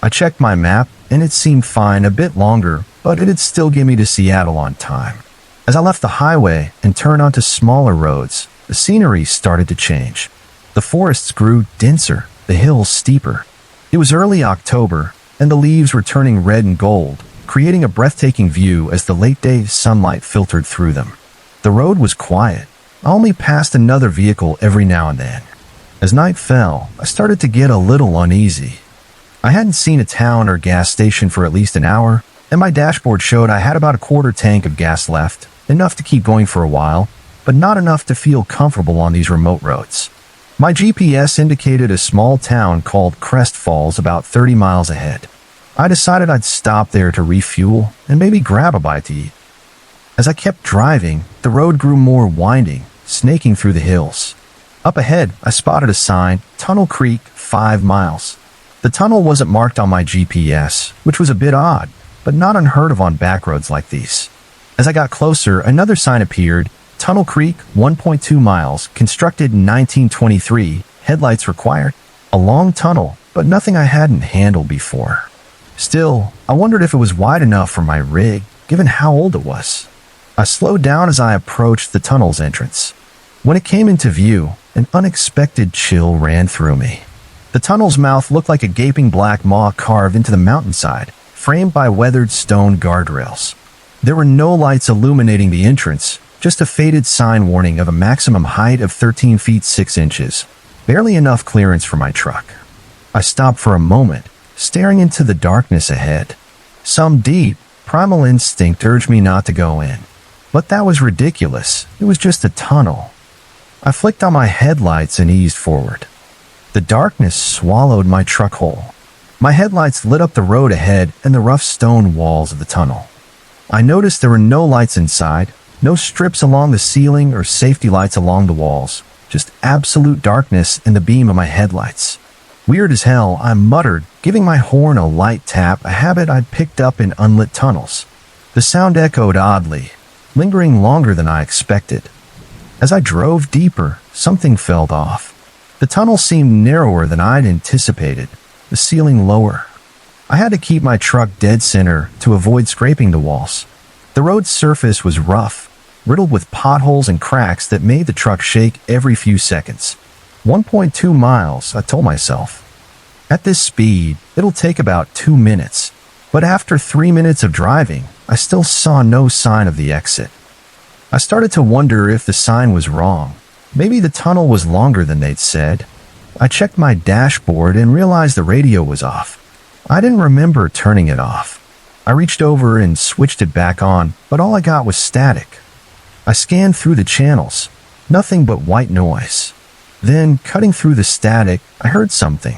I checked my map, and it seemed fine, a bit longer, but it'd still get me to Seattle on time. As I left the highway and turned onto smaller roads, the scenery started to change. The forests grew denser, the hills steeper. It was early October, and the leaves were turning red and gold, creating a breathtaking view as the late-day sunlight filtered through them. The road was quiet. I only passed another vehicle every now and then. As night fell, I started to get a little uneasy. I hadn't seen a town or gas station for at least an hour, and my dashboard showed I had about a quarter tank of gas left, enough to keep going for a while, but not enough to feel comfortable on these remote roads. My GPS indicated a small town called Crest Falls about 30 miles ahead. I decided I'd stop there to refuel and maybe grab a bite to eat. As I kept driving, the road grew more winding, snaking through the hills. Up ahead, I spotted a sign, Tunnel Creek, 5 miles. The tunnel wasn't marked on my GPS, which was a bit odd, but not unheard of on back roads like these. As I got closer, another sign appeared, Tunnel Creek, 1.2 miles, constructed in 1923, headlights required. A long tunnel, but nothing I hadn't handled before. Still, I wondered if it was wide enough for my rig, given how old it was. I slowed down as I approached the tunnel's entrance. When it came into view, an unexpected chill ran through me. The tunnel's mouth looked like a gaping black maw carved into the mountainside, framed by weathered stone guardrails. There were no lights illuminating the entrance, just a faded sign warning of a maximum height of 13 feet 6 inches, barely enough clearance for my truck. I stopped for a moment, staring into the darkness ahead. Some deep, primal instinct urged me not to go in. But that was ridiculous. It was just a tunnel. I flicked on my headlights and eased forward. The darkness swallowed my truck whole. My headlights lit up the road ahead and the rough stone walls of the tunnel. I noticed there were no lights inside, no strips along the ceiling or safety lights along the walls, just absolute darkness in the beam of my headlights. Weird as hell, I muttered, giving my horn a light tap, a habit I'd picked up in unlit tunnels. The sound echoed oddly, lingering longer than I expected. As I drove deeper, something fell off. The tunnel seemed narrower than I'd anticipated, the ceiling lower. I had to keep my truck dead center to avoid scraping the walls. The road's surface was rough, riddled with potholes and cracks that made the truck shake every few seconds. 1.2 miles, I told myself. At this speed, it'll take about 2 minutes. But after 3 minutes of driving, I still saw no sign of the exit. I started to wonder if the sign was wrong. Maybe the tunnel was longer than they'd said. I checked my dashboard and realized the radio was off. I didn't remember turning it off. I reached over and switched it back on, but all I got was static. I scanned through the channels. Nothing but white noise. Then, cutting through the static, I heard something.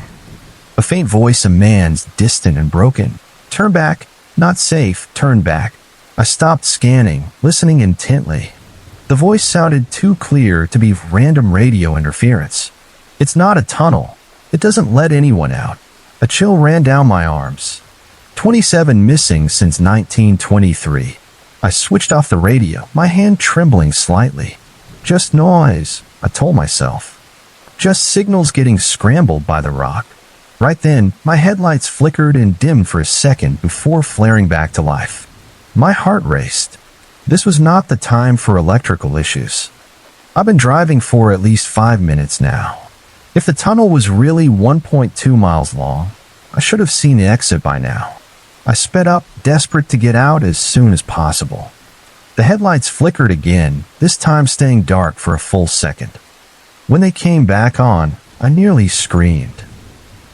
A faint voice, a man's, distant and broken. Turn back. Not safe. Turn back. I stopped scanning, listening intently. The voice sounded too clear to be random radio interference. It's not a tunnel. It doesn't let anyone out. A chill ran down my arms. 27 missing since 1923. I switched off the radio, my hand trembling slightly. Just noise, I told myself. Just signals getting scrambled by the rock. Right then, my headlights flickered and dimmed for a second before flaring back to life. My heart raced. This was not the time for electrical issues. I've been driving for at least 5 minutes now. If the tunnel was really 1.2 miles long, I should have seen the exit by now. I sped up, desperate to get out as soon as possible. The headlights flickered again, this time staying dark for a full second. When they came back on, I nearly screamed.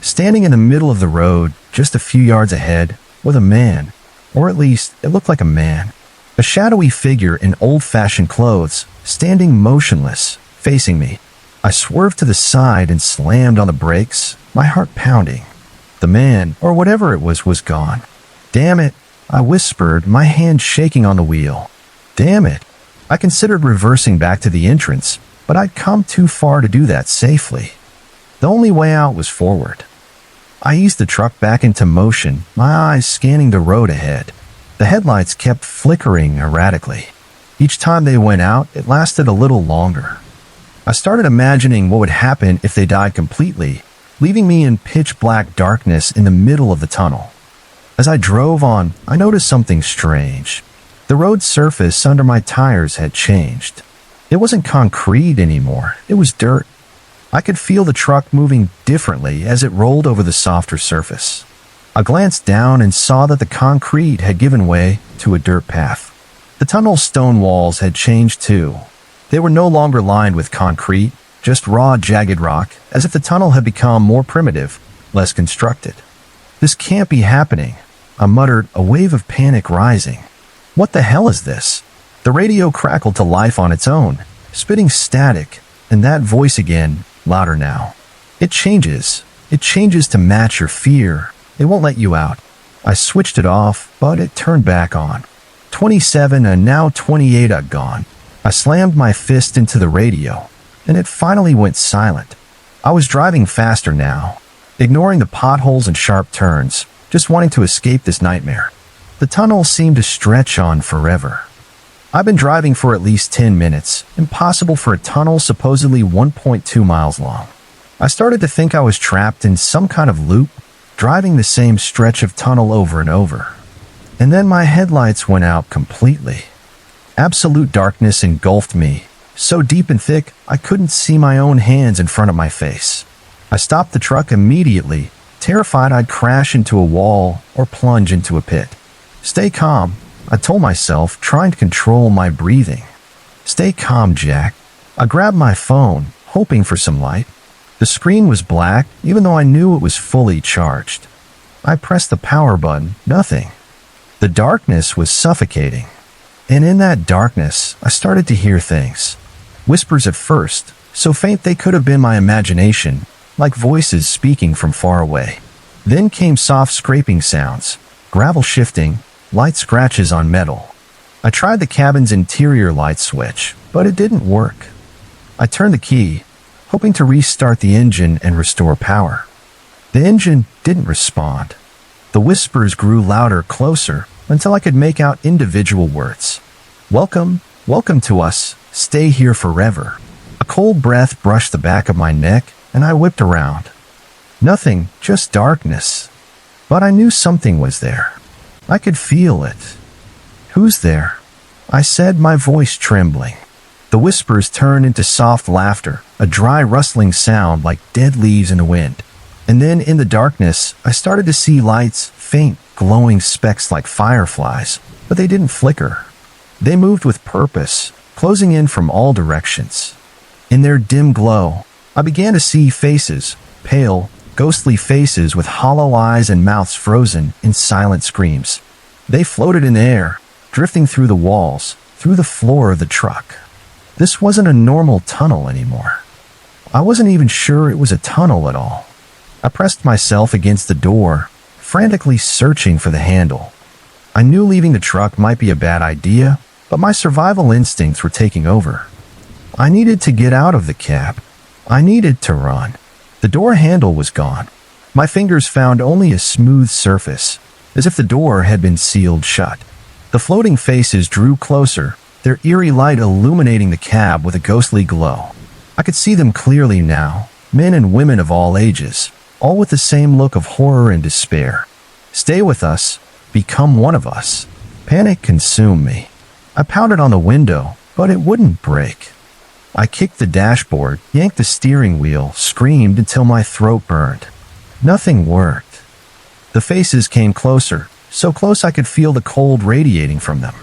Standing in the middle of the road, just a few yards ahead, was a man, or at least it looked like a man. A shadowy figure in old-fashioned clothes, standing motionless, facing me. I swerved to the side and slammed on the brakes, my heart pounding. The man, or whatever it was gone. Damn it, I whispered, my hand shaking on the wheel. Damn it. I considered reversing back to the entrance, but I'd come too far to do that safely. The only way out was forward. I eased the truck back into motion, my eyes scanning the road ahead. The headlights kept flickering erratically. Each time they went out, it lasted a little longer. I started imagining what would happen if they died completely, leaving me in pitch-black darkness in the middle of the tunnel. As I drove on, I noticed something strange. The road surface under my tires had changed. It wasn't concrete anymore, it was dirt. I could feel the truck moving differently as it rolled over the softer surface. I glanced down and saw that the concrete had given way to a dirt path. The tunnel's stone walls had changed too. They were no longer lined with concrete, just raw, jagged rock, as if the tunnel had become more primitive, less constructed. This can't be happening, I muttered, a wave of panic rising. What the hell is this? The radio crackled to life on its own, spitting static, and that voice again, louder now. It changes to match your fear. It won't let you out. I switched it off, but it turned back on. 27 and now 28 I'd gone. I slammed my fist into the radio, and it finally went silent. I was driving faster now, ignoring the potholes and sharp turns, just wanting to escape this nightmare. The tunnel seemed to stretch on forever. I've been driving for at least 10 minutes, impossible for a tunnel supposedly 1.2 miles long. I started to think I was trapped in some kind of loop, driving the same stretch of tunnel over and over. And then my headlights went out completely. Absolute darkness engulfed me, so deep and thick I couldn't see my own hands in front of my face. I stopped the truck immediately, terrified I'd crash into a wall or plunge into a pit. Stay calm, I told myself, trying to control my breathing. Stay calm, Jack. I grabbed my phone, hoping for some light. The screen was black, even though I knew it was fully charged. I pressed the power button, nothing. The darkness was suffocating. And in that darkness, I started to hear things. Whispers at first, so faint they could have been my imagination, like voices speaking from far away. Then came soft scraping sounds, gravel shifting, light scratches on metal. I tried the cabin's interior light switch, but it didn't work. I turned the key, hoping to restart the engine and restore power. The engine didn't respond. The whispers grew louder, closer, until I could make out individual words. Welcome to us, Stay here forever. A cold breath brushed the back of my neck, and I whipped around. Nothing, just darkness. But I knew something was there. I could feel it. "Who's there?" I said, my voice trembling. The whispers turned into soft laughter, a dry rustling sound like dead leaves in the wind. And then in the darkness, I started to see lights, faint, glowing specks like fireflies, but they didn't flicker. They moved with purpose, closing in from all directions. In their dim glow, I began to see faces, pale, ghostly faces with hollow eyes and mouths frozen in silent screams. They floated in the air, drifting through the walls, through the floor of the truck. This wasn't a normal tunnel anymore. I wasn't even sure it was a tunnel at all. I pressed myself against the door, frantically searching for the handle. I knew leaving the truck might be a bad idea, but my survival instincts were taking over. I needed to get out of the cab. I needed to run. The door handle was gone. My fingers found only a smooth surface, as if the door had been sealed shut. The floating faces drew closer, their eerie light illuminating the cab with a ghostly glow. I could see them clearly now, men and women of all ages, all with the same look of horror and despair. "Stay with us. Become one of us." Panic consumed me. I pounded on the window, but it wouldn't break. I kicked the dashboard, yanked the steering wheel, screamed until my throat burned. Nothing worked. The faces came closer, so close I could feel the cold radiating from them.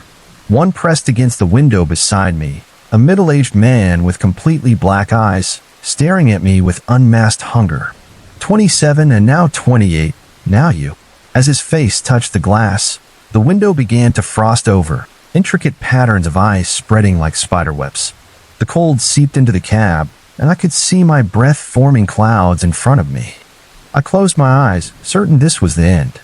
One pressed against the window beside me, a middle-aged man with completely black eyes, staring at me with unmasked hunger. 27 and now 28, now you. As his face touched the glass, the window began to frost over, intricate patterns of ice spreading like spiderwebs. The cold seeped into the cab, and I could see my breath forming clouds in front of me. I closed my eyes, certain this was the end.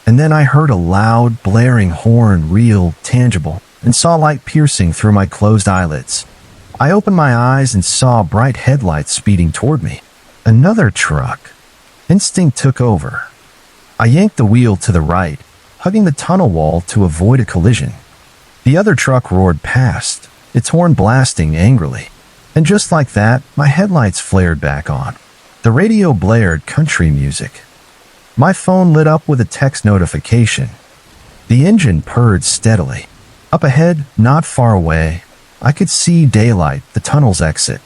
And then I heard a loud, blaring horn, real, tangible, and saw light piercing through my closed eyelids. I opened my eyes and saw bright headlights speeding toward me. Another truck. Instinct took over. I yanked the wheel to the right, hugging the tunnel wall to avoid a collision. The other truck roared past, its horn blasting angrily. And just like that, my headlights flared back on. The radio blared country music. My phone lit up with a text notification. The engine purred steadily. Up ahead, not far away, I could see daylight, the tunnel's exit.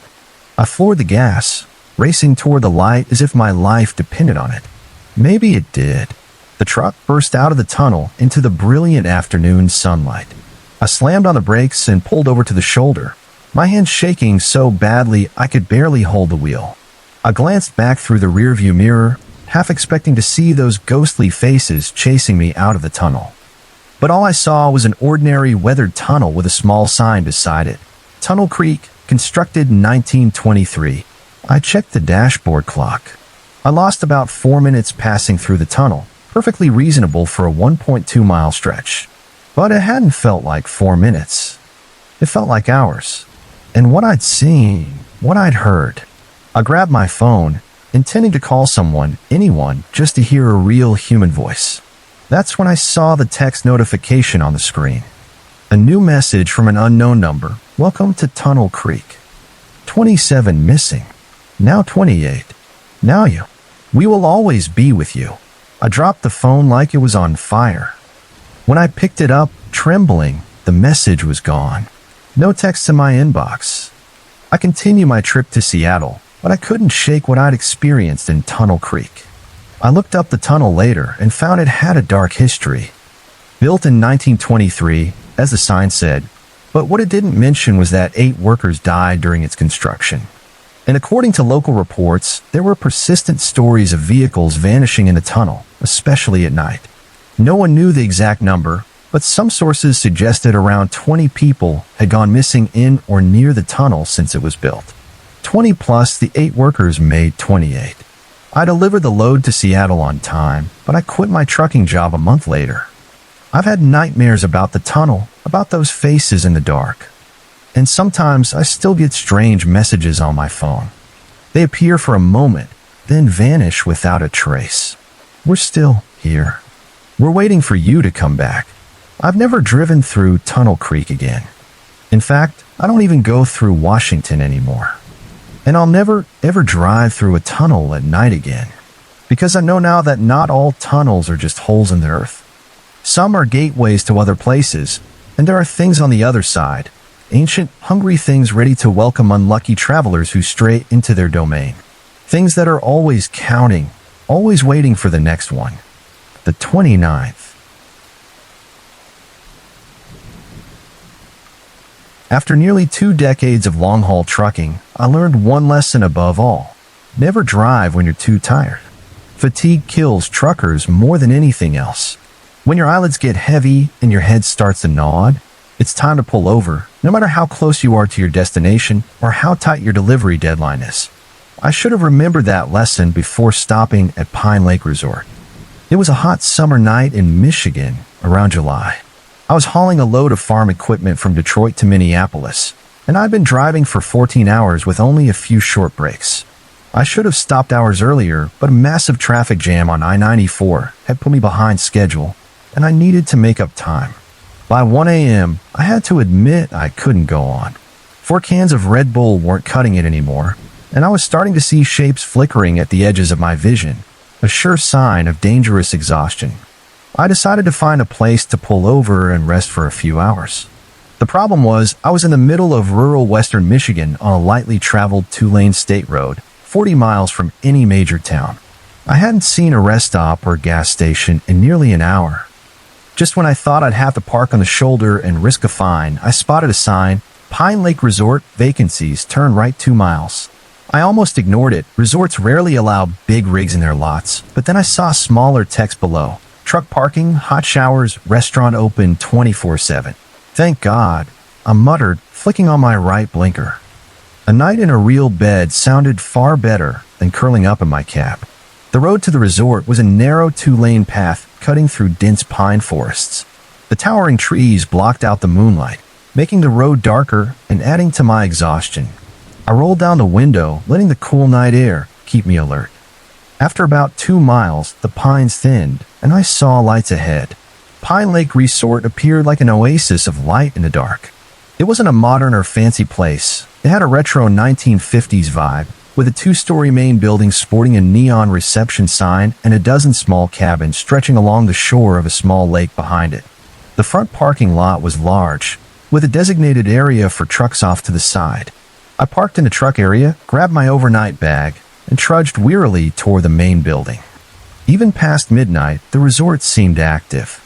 I floored the gas, racing toward the light as if my life depended on it. Maybe it did. The truck burst out of the tunnel into the brilliant afternoon sunlight. I slammed on the brakes and pulled over to the shoulder, my hands shaking so badly I could barely hold the wheel. I glanced back through the rearview mirror, half expecting to see those ghostly faces chasing me out of the tunnel. But all I saw was an ordinary weathered tunnel with a small sign beside it. Tunnel Creek, constructed in 1923. I checked the dashboard clock. I lost about 4 minutes passing through the tunnel, perfectly reasonable for a 1.2-mile stretch. But it hadn't felt like 4 minutes. It felt like hours. And what I'd seen, what I'd heard. I grabbed my phone, intending to call someone, anyone, just to hear a real human voice. That's when I saw the text notification on the screen. A new message from an unknown number. "Welcome to Tunnel Creek. 27 missing. Now 28. Now you. We will always be with you." I dropped the phone like it was on fire. When I picked it up, trembling, the message was gone. No text in my inbox. I continued my trip to Seattle, but I couldn't shake what I'd experienced in Tunnel Creek. I looked up the tunnel later and found it had a dark history. Built in 1923, as the sign said, but what it didn't mention was that 8 workers died during its construction. And according to local reports, there were persistent stories of vehicles vanishing in the tunnel, especially at night. No one knew the exact number, but some sources suggested around 20 people had gone missing in or near the tunnel since it was built. 20 plus the 8 workers made 28. I delivered the load to Seattle on time, but I quit my trucking job a month later. I've had nightmares about the tunnel, about those faces in the dark. And sometimes I still get strange messages on my phone. They appear for a moment, then vanish without a trace. We're still here. We're waiting for you to come back. I've never driven through Tunnel Creek again. In fact, I don't even go through Washington anymore. And I'll never, ever drive through a tunnel at night again. Because I know now that not all tunnels are just holes in the earth. Some are gateways to other places, and there are things on the other side. Ancient, hungry things ready to welcome unlucky travelers who stray into their domain. Things that are always counting, always waiting for the next one. The 29th. After nearly 2 decades of long-haul trucking, I learned one lesson above all. Never drive when you're too tired. Fatigue kills truckers more than anything else. When your eyelids get heavy and your head starts to nod, it's time to pull over, no matter how close you are to your destination or how tight your delivery deadline is. I should have remembered that lesson before stopping at Pine Lake Resort. It was a hot summer night in Michigan around July. I was hauling a load of farm equipment from Detroit to Minneapolis, and I'd been driving for 14 hours with only a few short breaks. I should have stopped hours earlier, but a massive traffic jam on I-94 had put me behind schedule, and I needed to make up time. By 1 a.m., I had to admit I couldn't go on. 4 cans of Red Bull weren't cutting it anymore, and I was starting to see shapes flickering at the edges of my vision, a sure sign of dangerous exhaustion. I decided to find a place to pull over and rest for a few hours. The problem was, I was in the middle of rural western Michigan on a lightly traveled 2-lane state road, 40 miles from any major town. I hadn't seen a rest stop or gas station in nearly an hour. Just when I thought I'd have to park on the shoulder and risk a fine, I spotted a sign, Pine Lake Resort, vacancies, turn right 2 miles. I almost ignored it. Resorts rarely allow big rigs in their lots, but then I saw smaller text below. Truck parking, hot showers, restaurant open 24/7. Thank God, I muttered, flicking on my right blinker. A night in a real bed sounded far better than curling up in my cab. The road to the resort was a narrow 2-lane path cutting through dense pine forests. The towering trees blocked out the moonlight, making the road darker and adding to my exhaustion. I rolled down the window, letting the cool night air keep me alert. After about 2 miles, the pines thinned, and I saw lights ahead. Pine Lake Resort appeared like an oasis of light in the dark. It wasn't a modern or fancy place. It had a retro 1950s vibe, with a 2-story main building sporting a neon reception sign and a dozen small cabins stretching along the shore of a small lake behind it. The front parking lot was large, with a designated area for trucks off to the side. I parked in the truck area, grabbed my overnight bag, and trudged wearily toward the main building. Even past midnight, the resort seemed active.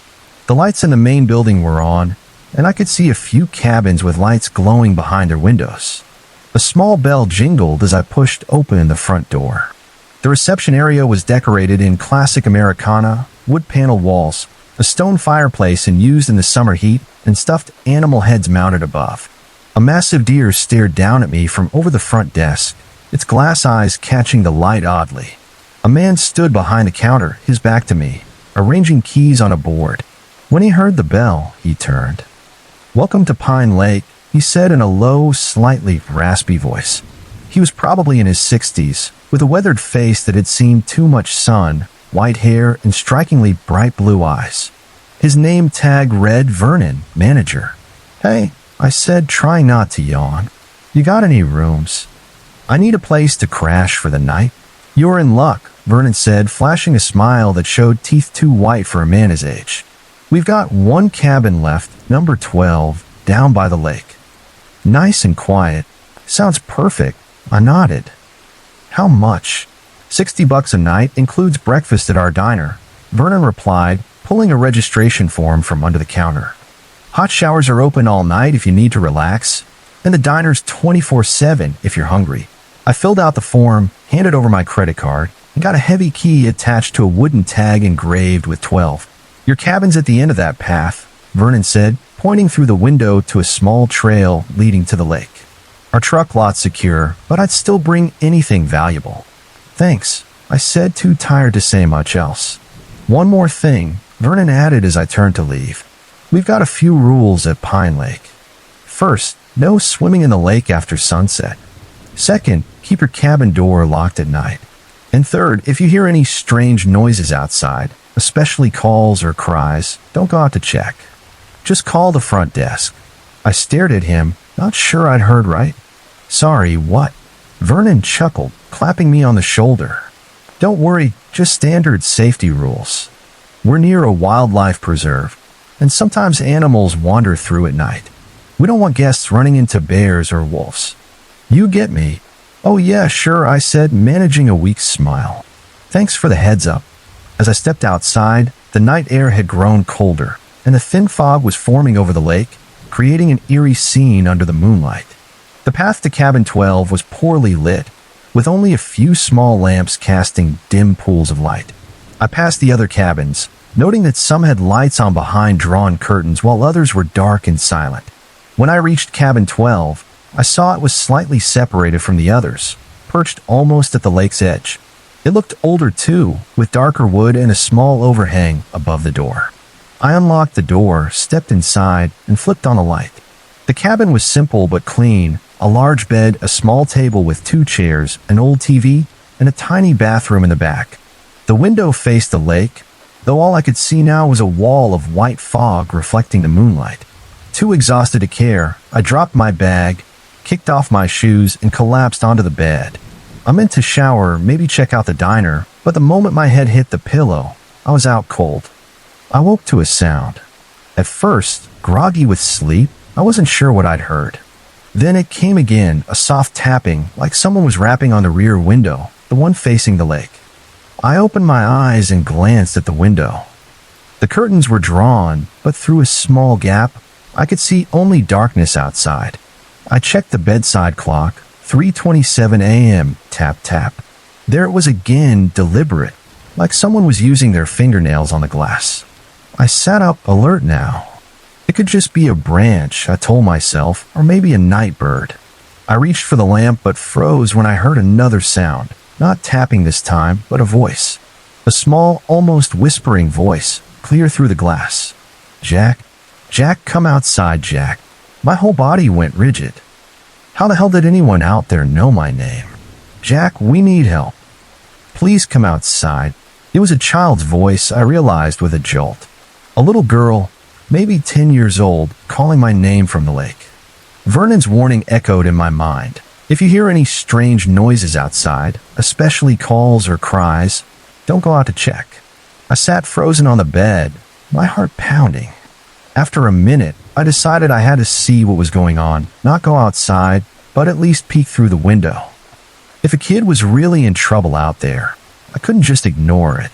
The lights in the main building were on, and I could see a few cabins with lights glowing behind their windows. A small bell jingled as I pushed open the front door. The reception area was decorated in classic Americana, wood-paneled walls, a stone fireplace and used in the summer heat, and stuffed animal heads mounted above. A massive deer stared down at me from over the front desk, its glass eyes catching the light oddly. A man stood behind the counter, his back to me, arranging keys on a board. When he heard the bell, he turned. "Welcome to Pine Lake," he said in a low, slightly raspy voice. He was probably in his 60s, with a weathered face that had seen too much sun, white hair, and strikingly bright blue eyes. His name tag read Vernon, manager. "Hey," I said, trying not to yawn. "You got any rooms? I need a place to crash for the night." "You're in luck," Vernon said, flashing a smile that showed teeth too white for a man his age. "We've got 1 cabin left, number 12, down by the lake. Nice and quiet. Sounds perfect." I nodded. "How much?" $60 a night, includes breakfast at our diner," Vernon replied, pulling a registration form from under the counter. "Hot showers are open all night if you need to relax, and the diner's 24/7 if you're hungry." I filled out the form, handed over my credit card, and got a heavy key attached to a wooden tag engraved with 12. "Your cabin's at the end of that path," Vernon said, pointing through the window to a small trail leading to the lake. "Our truck lot's secure, but I'd still bring anything valuable." "Thanks," I said, too tired to say much else. "One more thing," Vernon added as I turned to leave. "We've got a few rules at Pine Lake. First, no swimming in the lake after sunset. Second, keep your cabin door locked at night. And third, if you hear any strange noises outside, especially calls or cries, don't go out to check. Just call the front desk." I stared at him, not sure I'd heard right. Sorry, what? Vernon chuckled, clapping me on the shoulder. Don't worry, just standard safety rules. We're near a wildlife preserve, and sometimes animals wander through at night. We don't want guests running into bears or wolves. You get me? Oh yeah, sure, I said, managing a weak smile. Thanks for the heads up. As I stepped outside, the night air had grown colder, and a thin fog was forming over the lake, creating an eerie scene under the moonlight. The path to cabin 12 was poorly lit, with only a few small lamps casting dim pools of light. I passed the other cabins, noting that some had lights on behind drawn curtains while others were dark and silent. When I reached cabin 12, I saw it was slightly separated from the others, perched almost at the lake's edge. It looked older too, with darker wood and a small overhang above the door. I unlocked the door, stepped inside, and flipped on a light. The cabin was simple but clean: a large bed, a small table with 2 chairs, an old TV, and a tiny bathroom in the back. The window faced the lake, though all I could see now was a wall of white fog reflecting the moonlight. Too exhausted to care, I dropped my bag, kicked off my shoes, and collapsed onto the bed. I meant to shower, maybe check out the diner, but the moment my head hit the pillow, I was out cold. I woke to a sound. At first, groggy with sleep, I wasn't sure what I'd heard. Then it came again, a soft tapping, like someone was rapping on the rear window, the one facing the lake. I opened my eyes and glanced at the window. The curtains were drawn, but through a small gap, I could see only darkness outside. I checked the bedside clock, 3:27 a.m., tap tap. There it was again, deliberate, like someone was using their fingernails on the glass. I sat up, alert now. It could just be a branch, I told myself, or maybe a night bird. I reached for the lamp but froze when I heard another sound, not tapping this time, but a voice. A small, almost whispering voice, clear through the glass. Jack? Jack, come outside, Jack. My whole body went rigid. How the hell did anyone out there know my name? Jack, we need help. Please come outside. It was a child's voice, I realized with a jolt. A little girl, maybe 10 years old, calling my name from the lake. Vernon's warning echoed in my mind. If you hear any strange noises outside, especially calls or cries, don't go out to check. I sat frozen on the bed, my heart pounding. After a minute, I decided I had to see what was going on, not go outside, but at least peek through the window. If a kid was really in trouble out there, I couldn't just ignore it.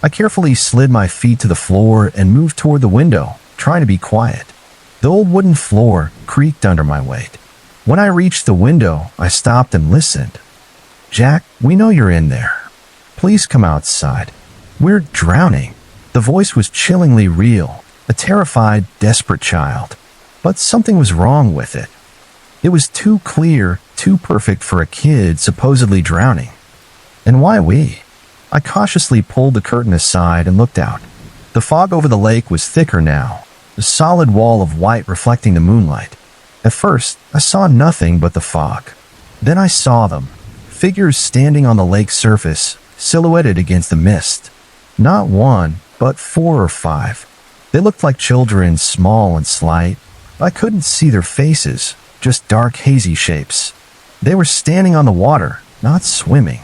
I carefully slid my feet to the floor and moved toward the window, trying to be quiet. The old wooden floor creaked under my weight. When I reached the window, I stopped and listened. Jack, we know you're in there. Please come outside. We're drowning. The voice was chillingly real, a terrified, desperate child. But something was wrong with it. It was too clear, too perfect for a kid supposedly drowning. And why we? I cautiously pulled the curtain aside and looked out. The fog over the lake was thicker now, a solid wall of white reflecting the moonlight. At first, I saw nothing but the fog. Then I saw them, figures standing on the lake's surface, silhouetted against the mist. Not one, but 4 or 5. They looked like children, small and slight. I couldn't see their faces, just dark, hazy shapes. They were standing on the water, not swimming.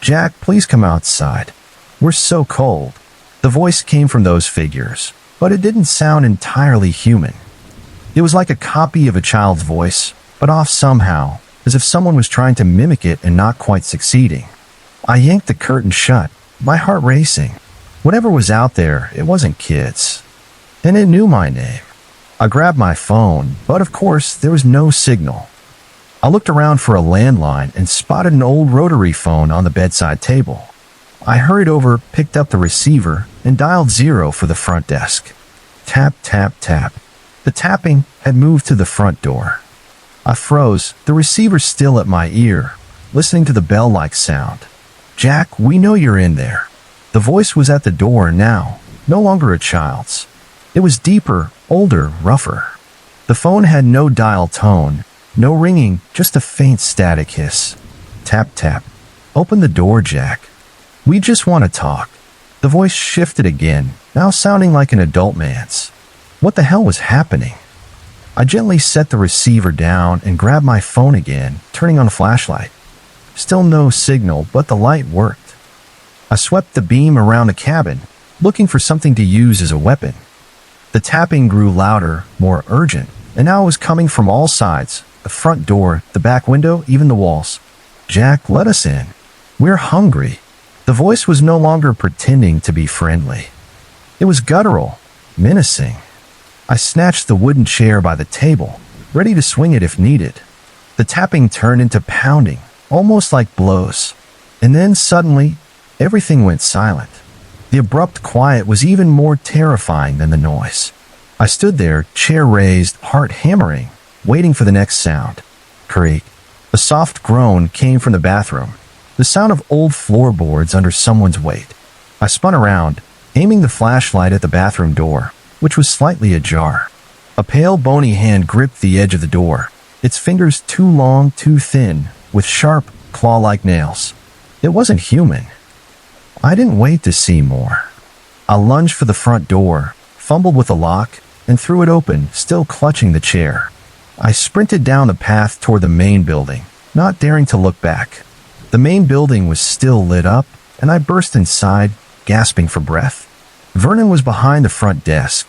Jack, please come outside. We're so cold. The voice came from those figures, but it didn't sound entirely human. It was like a copy of a child's voice, but off somehow, as if someone was trying to mimic it and not quite succeeding. I yanked the curtain shut, my heart racing. Whatever was out there, it wasn't kids. And it knew my name. I grabbed my phone, but of course, there was no signal. I looked around for a landline and spotted an old rotary phone on the bedside table. I hurried over, picked up the receiver, and dialed 0 for the front desk. Tap, tap, tap. The tapping had moved to the front door. I froze, the receiver still at my ear, listening to the bell-like sound. Jack, we know you're in there. The voice was at the door now, no longer a child's. It was deeper, older, rougher. The phone had no dial tone, no ringing, just a faint static hiss. Tap, tap. Open the door, Jack. We just want to talk. The voice shifted again, now sounding like an adult man's. What the hell was happening? I gently set the receiver down and grabbed my phone again, turning on the flashlight. Still no signal, but the light worked. I swept the beam around the cabin, looking for something to use as a weapon. The tapping grew louder, more urgent, and now it was coming from all sides: the front door, the back window, even the walls. "Jack, let us in. We're hungry." The voice was no longer pretending to be friendly. It was guttural, menacing. I snatched the wooden chair by the table, ready to swing it if needed. The tapping turned into pounding, almost like blows. And then suddenly, everything went silent. The abrupt quiet was even more terrifying than the noise. I stood there, chair raised, heart hammering, waiting for the next sound. Creak. A soft groan came from the bathroom, the sound of old floorboards under someone's weight. I spun around, aiming the flashlight at the bathroom door, which was slightly ajar. A pale, bony hand gripped the edge of the door, its fingers too long, too thin, with sharp, claw-like nails. It wasn't human. I didn't wait to see more. I lunged for the front door, fumbled with the lock, and threw it open, still clutching the chair. I sprinted down the path toward the main building, not daring to look back. The main building was still lit up, and I burst inside, gasping for breath. Vernon was behind the front desk,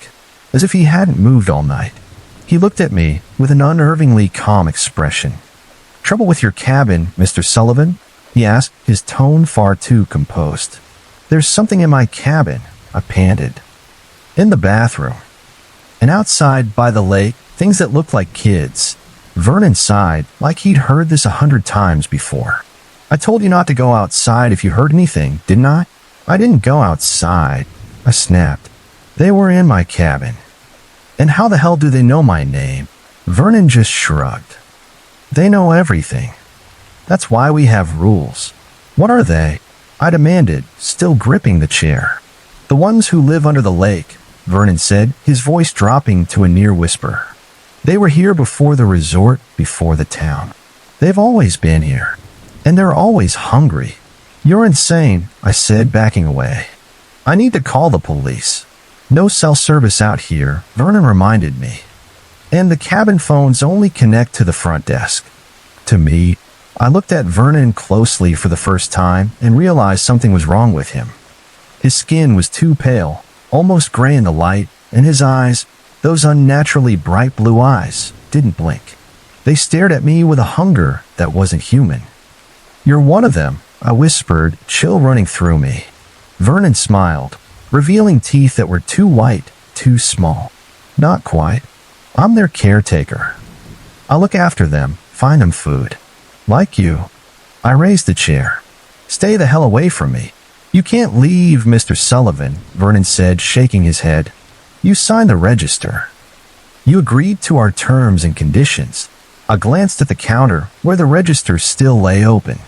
as if he hadn't moved all night. He looked at me with an unnervingly calm expression. "Trouble with your cabin, Mr. Sullivan?" he asked, his tone far too composed. "There's something in my cabin," I panted. "In the bathroom." And outside by the lake, things that looked like kids. Vernon sighed, like he'd heard this 100 times before. "I told you not to go outside if you heard anything, didn't I?" "I didn't go outside," I snapped. "They were in my cabin." "And how the hell do they know my name?" Vernon just shrugged. "They know everything. That's why we have rules." "What are they?" I demanded, still gripping the chair. "The ones who live under the lake," Vernon said, his voice dropping to a near whisper. "They were here before the resort, before the town. They've always been here. And they're always hungry." "You're insane," I said, backing away. "I need to call the police." "No cell service out here," Vernon reminded me. "And the cabin phones only connect to the front desk." To me, I looked at Vernon closely for the first time and realized something was wrong with him. His skin was too pale, almost gray in the light, and his eyes, those unnaturally bright blue eyes, didn't blink. They stared at me with a hunger that wasn't human. "You're one of them," I whispered, chill running through me. Vernon smiled, revealing teeth that were too white, too small. "Not quite. I'm their caretaker. I look after them, find them food. Like you." I raised the chair. "Stay the hell away from me." "You can't leave, Mr. Sullivan," Vernon said, shaking his head. "You signed the register. You agreed to our terms and conditions." I glanced at the counter, where the register still lay open.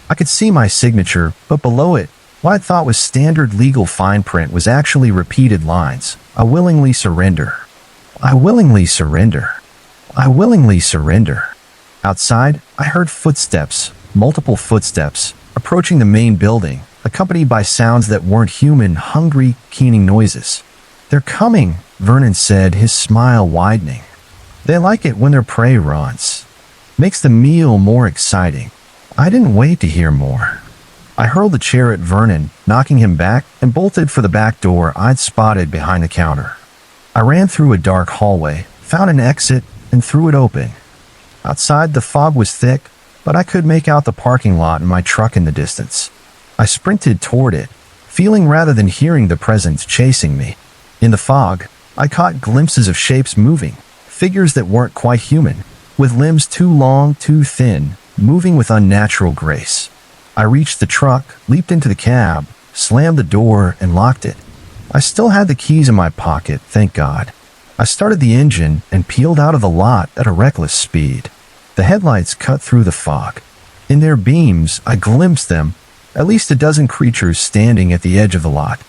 I could see my signature, but below it, what I thought was standard legal fine print was actually repeated lines. "I willingly surrender. I willingly surrender. I willingly surrender." Outside, I heard footsteps, multiple footsteps, approaching the main building, accompanied by sounds that weren't human, hungry, keening noises. "They're coming," Vernon said, his smile widening. "They like it when their prey runs. Makes the meal more exciting." I didn't wait to hear more. I hurled the chair at Vernon, knocking him back, and bolted for the back door I'd spotted behind the counter. I ran through a dark hallway, found an exit, and threw it open. Outside, the fog was thick, but I could make out the parking lot and my truck in the distance. I sprinted toward it, feeling rather than hearing the presence chasing me. In the fog, I caught glimpses of shapes moving, figures that weren't quite human, with limbs too long, too thin, moving with unnatural grace. I reached the truck, leaped into the cab, slammed the door, and locked it. I still had the keys in my pocket, thank God. I started the engine and peeled out of the lot at a reckless speed. The headlights cut through the fog. In their beams, I glimpsed them, at least a dozen creatures standing at the edge of the lot.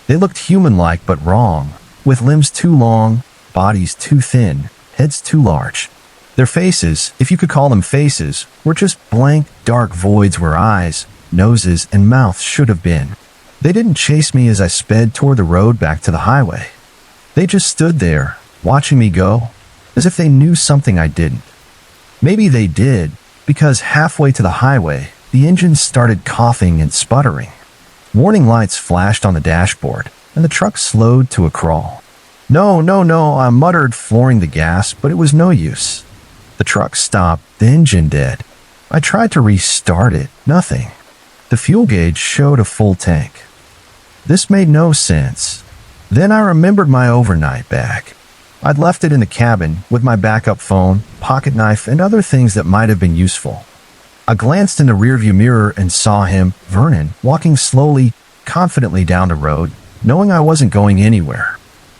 They looked human-like but wrong, with limbs too long, bodies too thin, heads too large. Their faces, if you could call them faces, were just blank, dark voids where eyes, noses, and mouths should have been. They didn't chase me as I sped toward the road back to the highway. They just stood there, watching me go, as if they knew something I didn't. Maybe they did, because halfway to the highway, the engine started coughing and sputtering. Warning lights flashed on the dashboard, and the truck slowed to a crawl. No, no, no, I muttered, flooring the gas, but it was no use. The truck stopped, the engine dead. I tried to restart it, nothing. The fuel gauge showed a full tank. This made no sense. Then I remembered my overnight bag. I'd left it in the cabin with my backup phone, pocket knife, and other things that might have been useful. I glanced in the rearview mirror and saw him, Vernon, walking slowly, confidently down the road, knowing I wasn't going anywhere.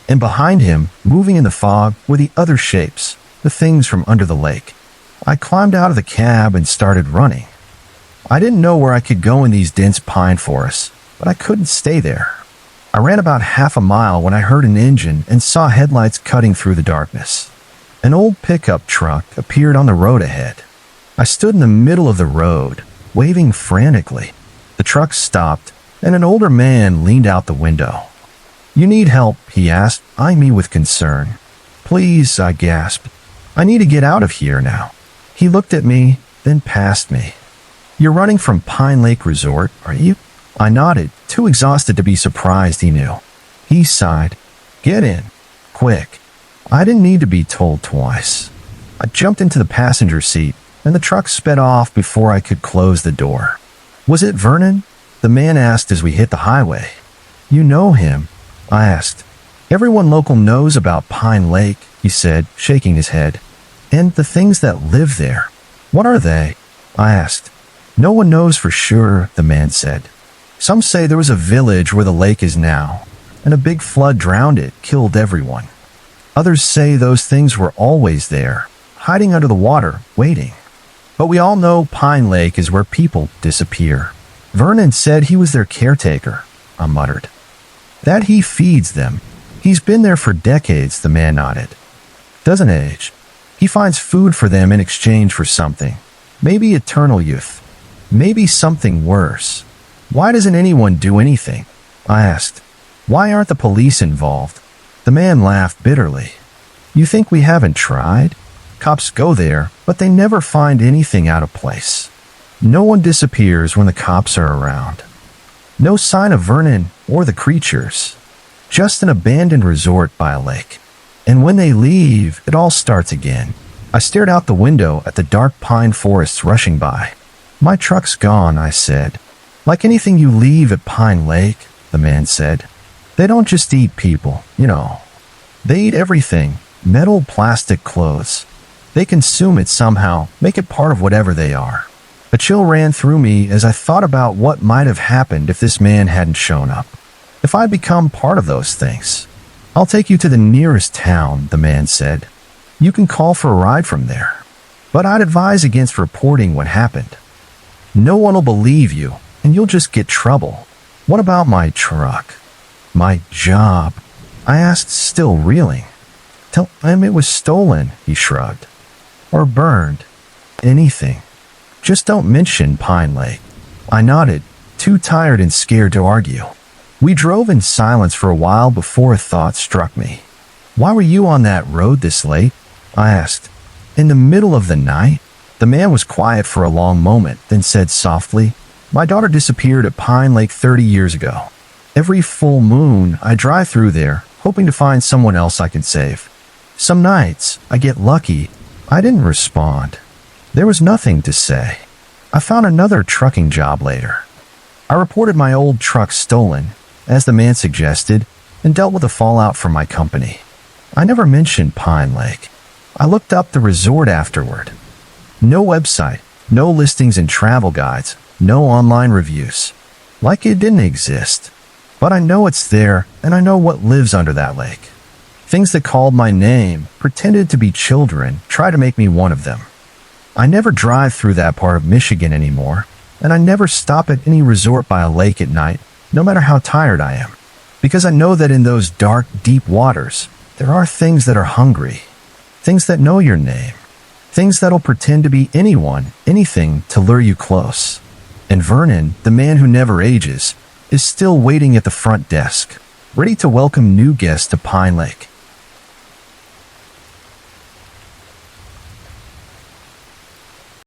And behind him, moving in the fog, were the other shapes, the things from under the lake. I climbed out of the cab and started running. I didn't know where I could go in these dense pine forests, but I couldn't stay there. I ran about half a mile when I heard an engine and saw headlights cutting through the darkness. An old pickup truck appeared on the road ahead. I stood in the middle of the road, waving frantically. The truck stopped, and an older man leaned out the window. "You need help?" he asked, eyeing me with concern. "Please," I gasped. "I need to get out of here now." He looked at me, then past me. "You're running from Pine Lake Resort, are you?" I nodded, too exhausted to be surprised he knew. He sighed. "Get in. Quick." I didn't need to be told twice. I jumped into the passenger seat, and the truck sped off before I could close the door. "Was it Vernon?" the man asked as we hit the highway. "You know him?" I asked. "Everyone local knows about Pine Lake," he said, shaking his head. "And the things that live there. What are they?" I asked. "No one knows for sure," the man said. "Some say there was a village where the lake is now, and a big flood drowned it, killed everyone. Others say those things were always there, hiding under the water, waiting. But we all know Pine Lake is where people disappear." "Vernon said he was their caretaker," I muttered. "That he feeds them. He's been there for decades," the man nodded. "Doesn't age. He finds food for them in exchange for something. Maybe eternal youth. Maybe something worse." "Why doesn't anyone do anything?" I asked. "Why aren't the police involved?" The man laughed bitterly. "You think we haven't tried? Cops go there, but they never find anything out of place. No one disappears when the cops are around. No sign of Vernon or the creatures. Just an abandoned resort by a lake. And when they leave, it all starts again." I stared out the window at the dark pine forests rushing by. "My truck's gone," I said. "Like anything you leave at Pine Lake," the man said. "They don't just eat people, you know. They eat everything, metal, plastic, clothes. They consume it somehow, make it part of whatever they are." A chill ran through me as I thought about what might have happened if this man hadn't shown up. If I'd become part of those things. "I'll take you to the nearest town," the man said. "You can call for a ride from there. But I'd advise against reporting what happened. No one will believe you, and you'll just get trouble." "What about my truck? My job?" I asked, still reeling. "Tell him it was stolen," he shrugged. "Or burned. Anything. Just don't mention Pine Lake." I nodded, too tired and scared to argue. We drove in silence for a while before a thought struck me. "Why were you on that road this late?" I asked. "In the middle of the night?" The man was quiet for a long moment, then said softly, "My daughter disappeared at Pine Lake 30 years ago. Every full moon, I drive through there, hoping to find someone else I can save. Some nights, I get lucky." I didn't respond. There was nothing to say. I found another trucking job later. I reported my old truck stolen, as the man suggested, and dealt with the fallout from my company. I never mentioned Pine Lake. I looked up the resort afterward. No website, no listings and travel guides, no online reviews. Like it didn't exist. But I know it's there, and I know what lives under that lake. Things that called my name, pretended to be children, try to make me one of them. I never drive through that part of Michigan anymore, and I never stop at any resort by a lake at night, no matter how tired I am. Because I know that in those dark, deep waters, there are things that are hungry. Things that know your name. Things that'll pretend to be anyone, anything to lure you close. And Vernon, the man who never ages, is still waiting at the front desk, ready to welcome new guests to Pine Lake.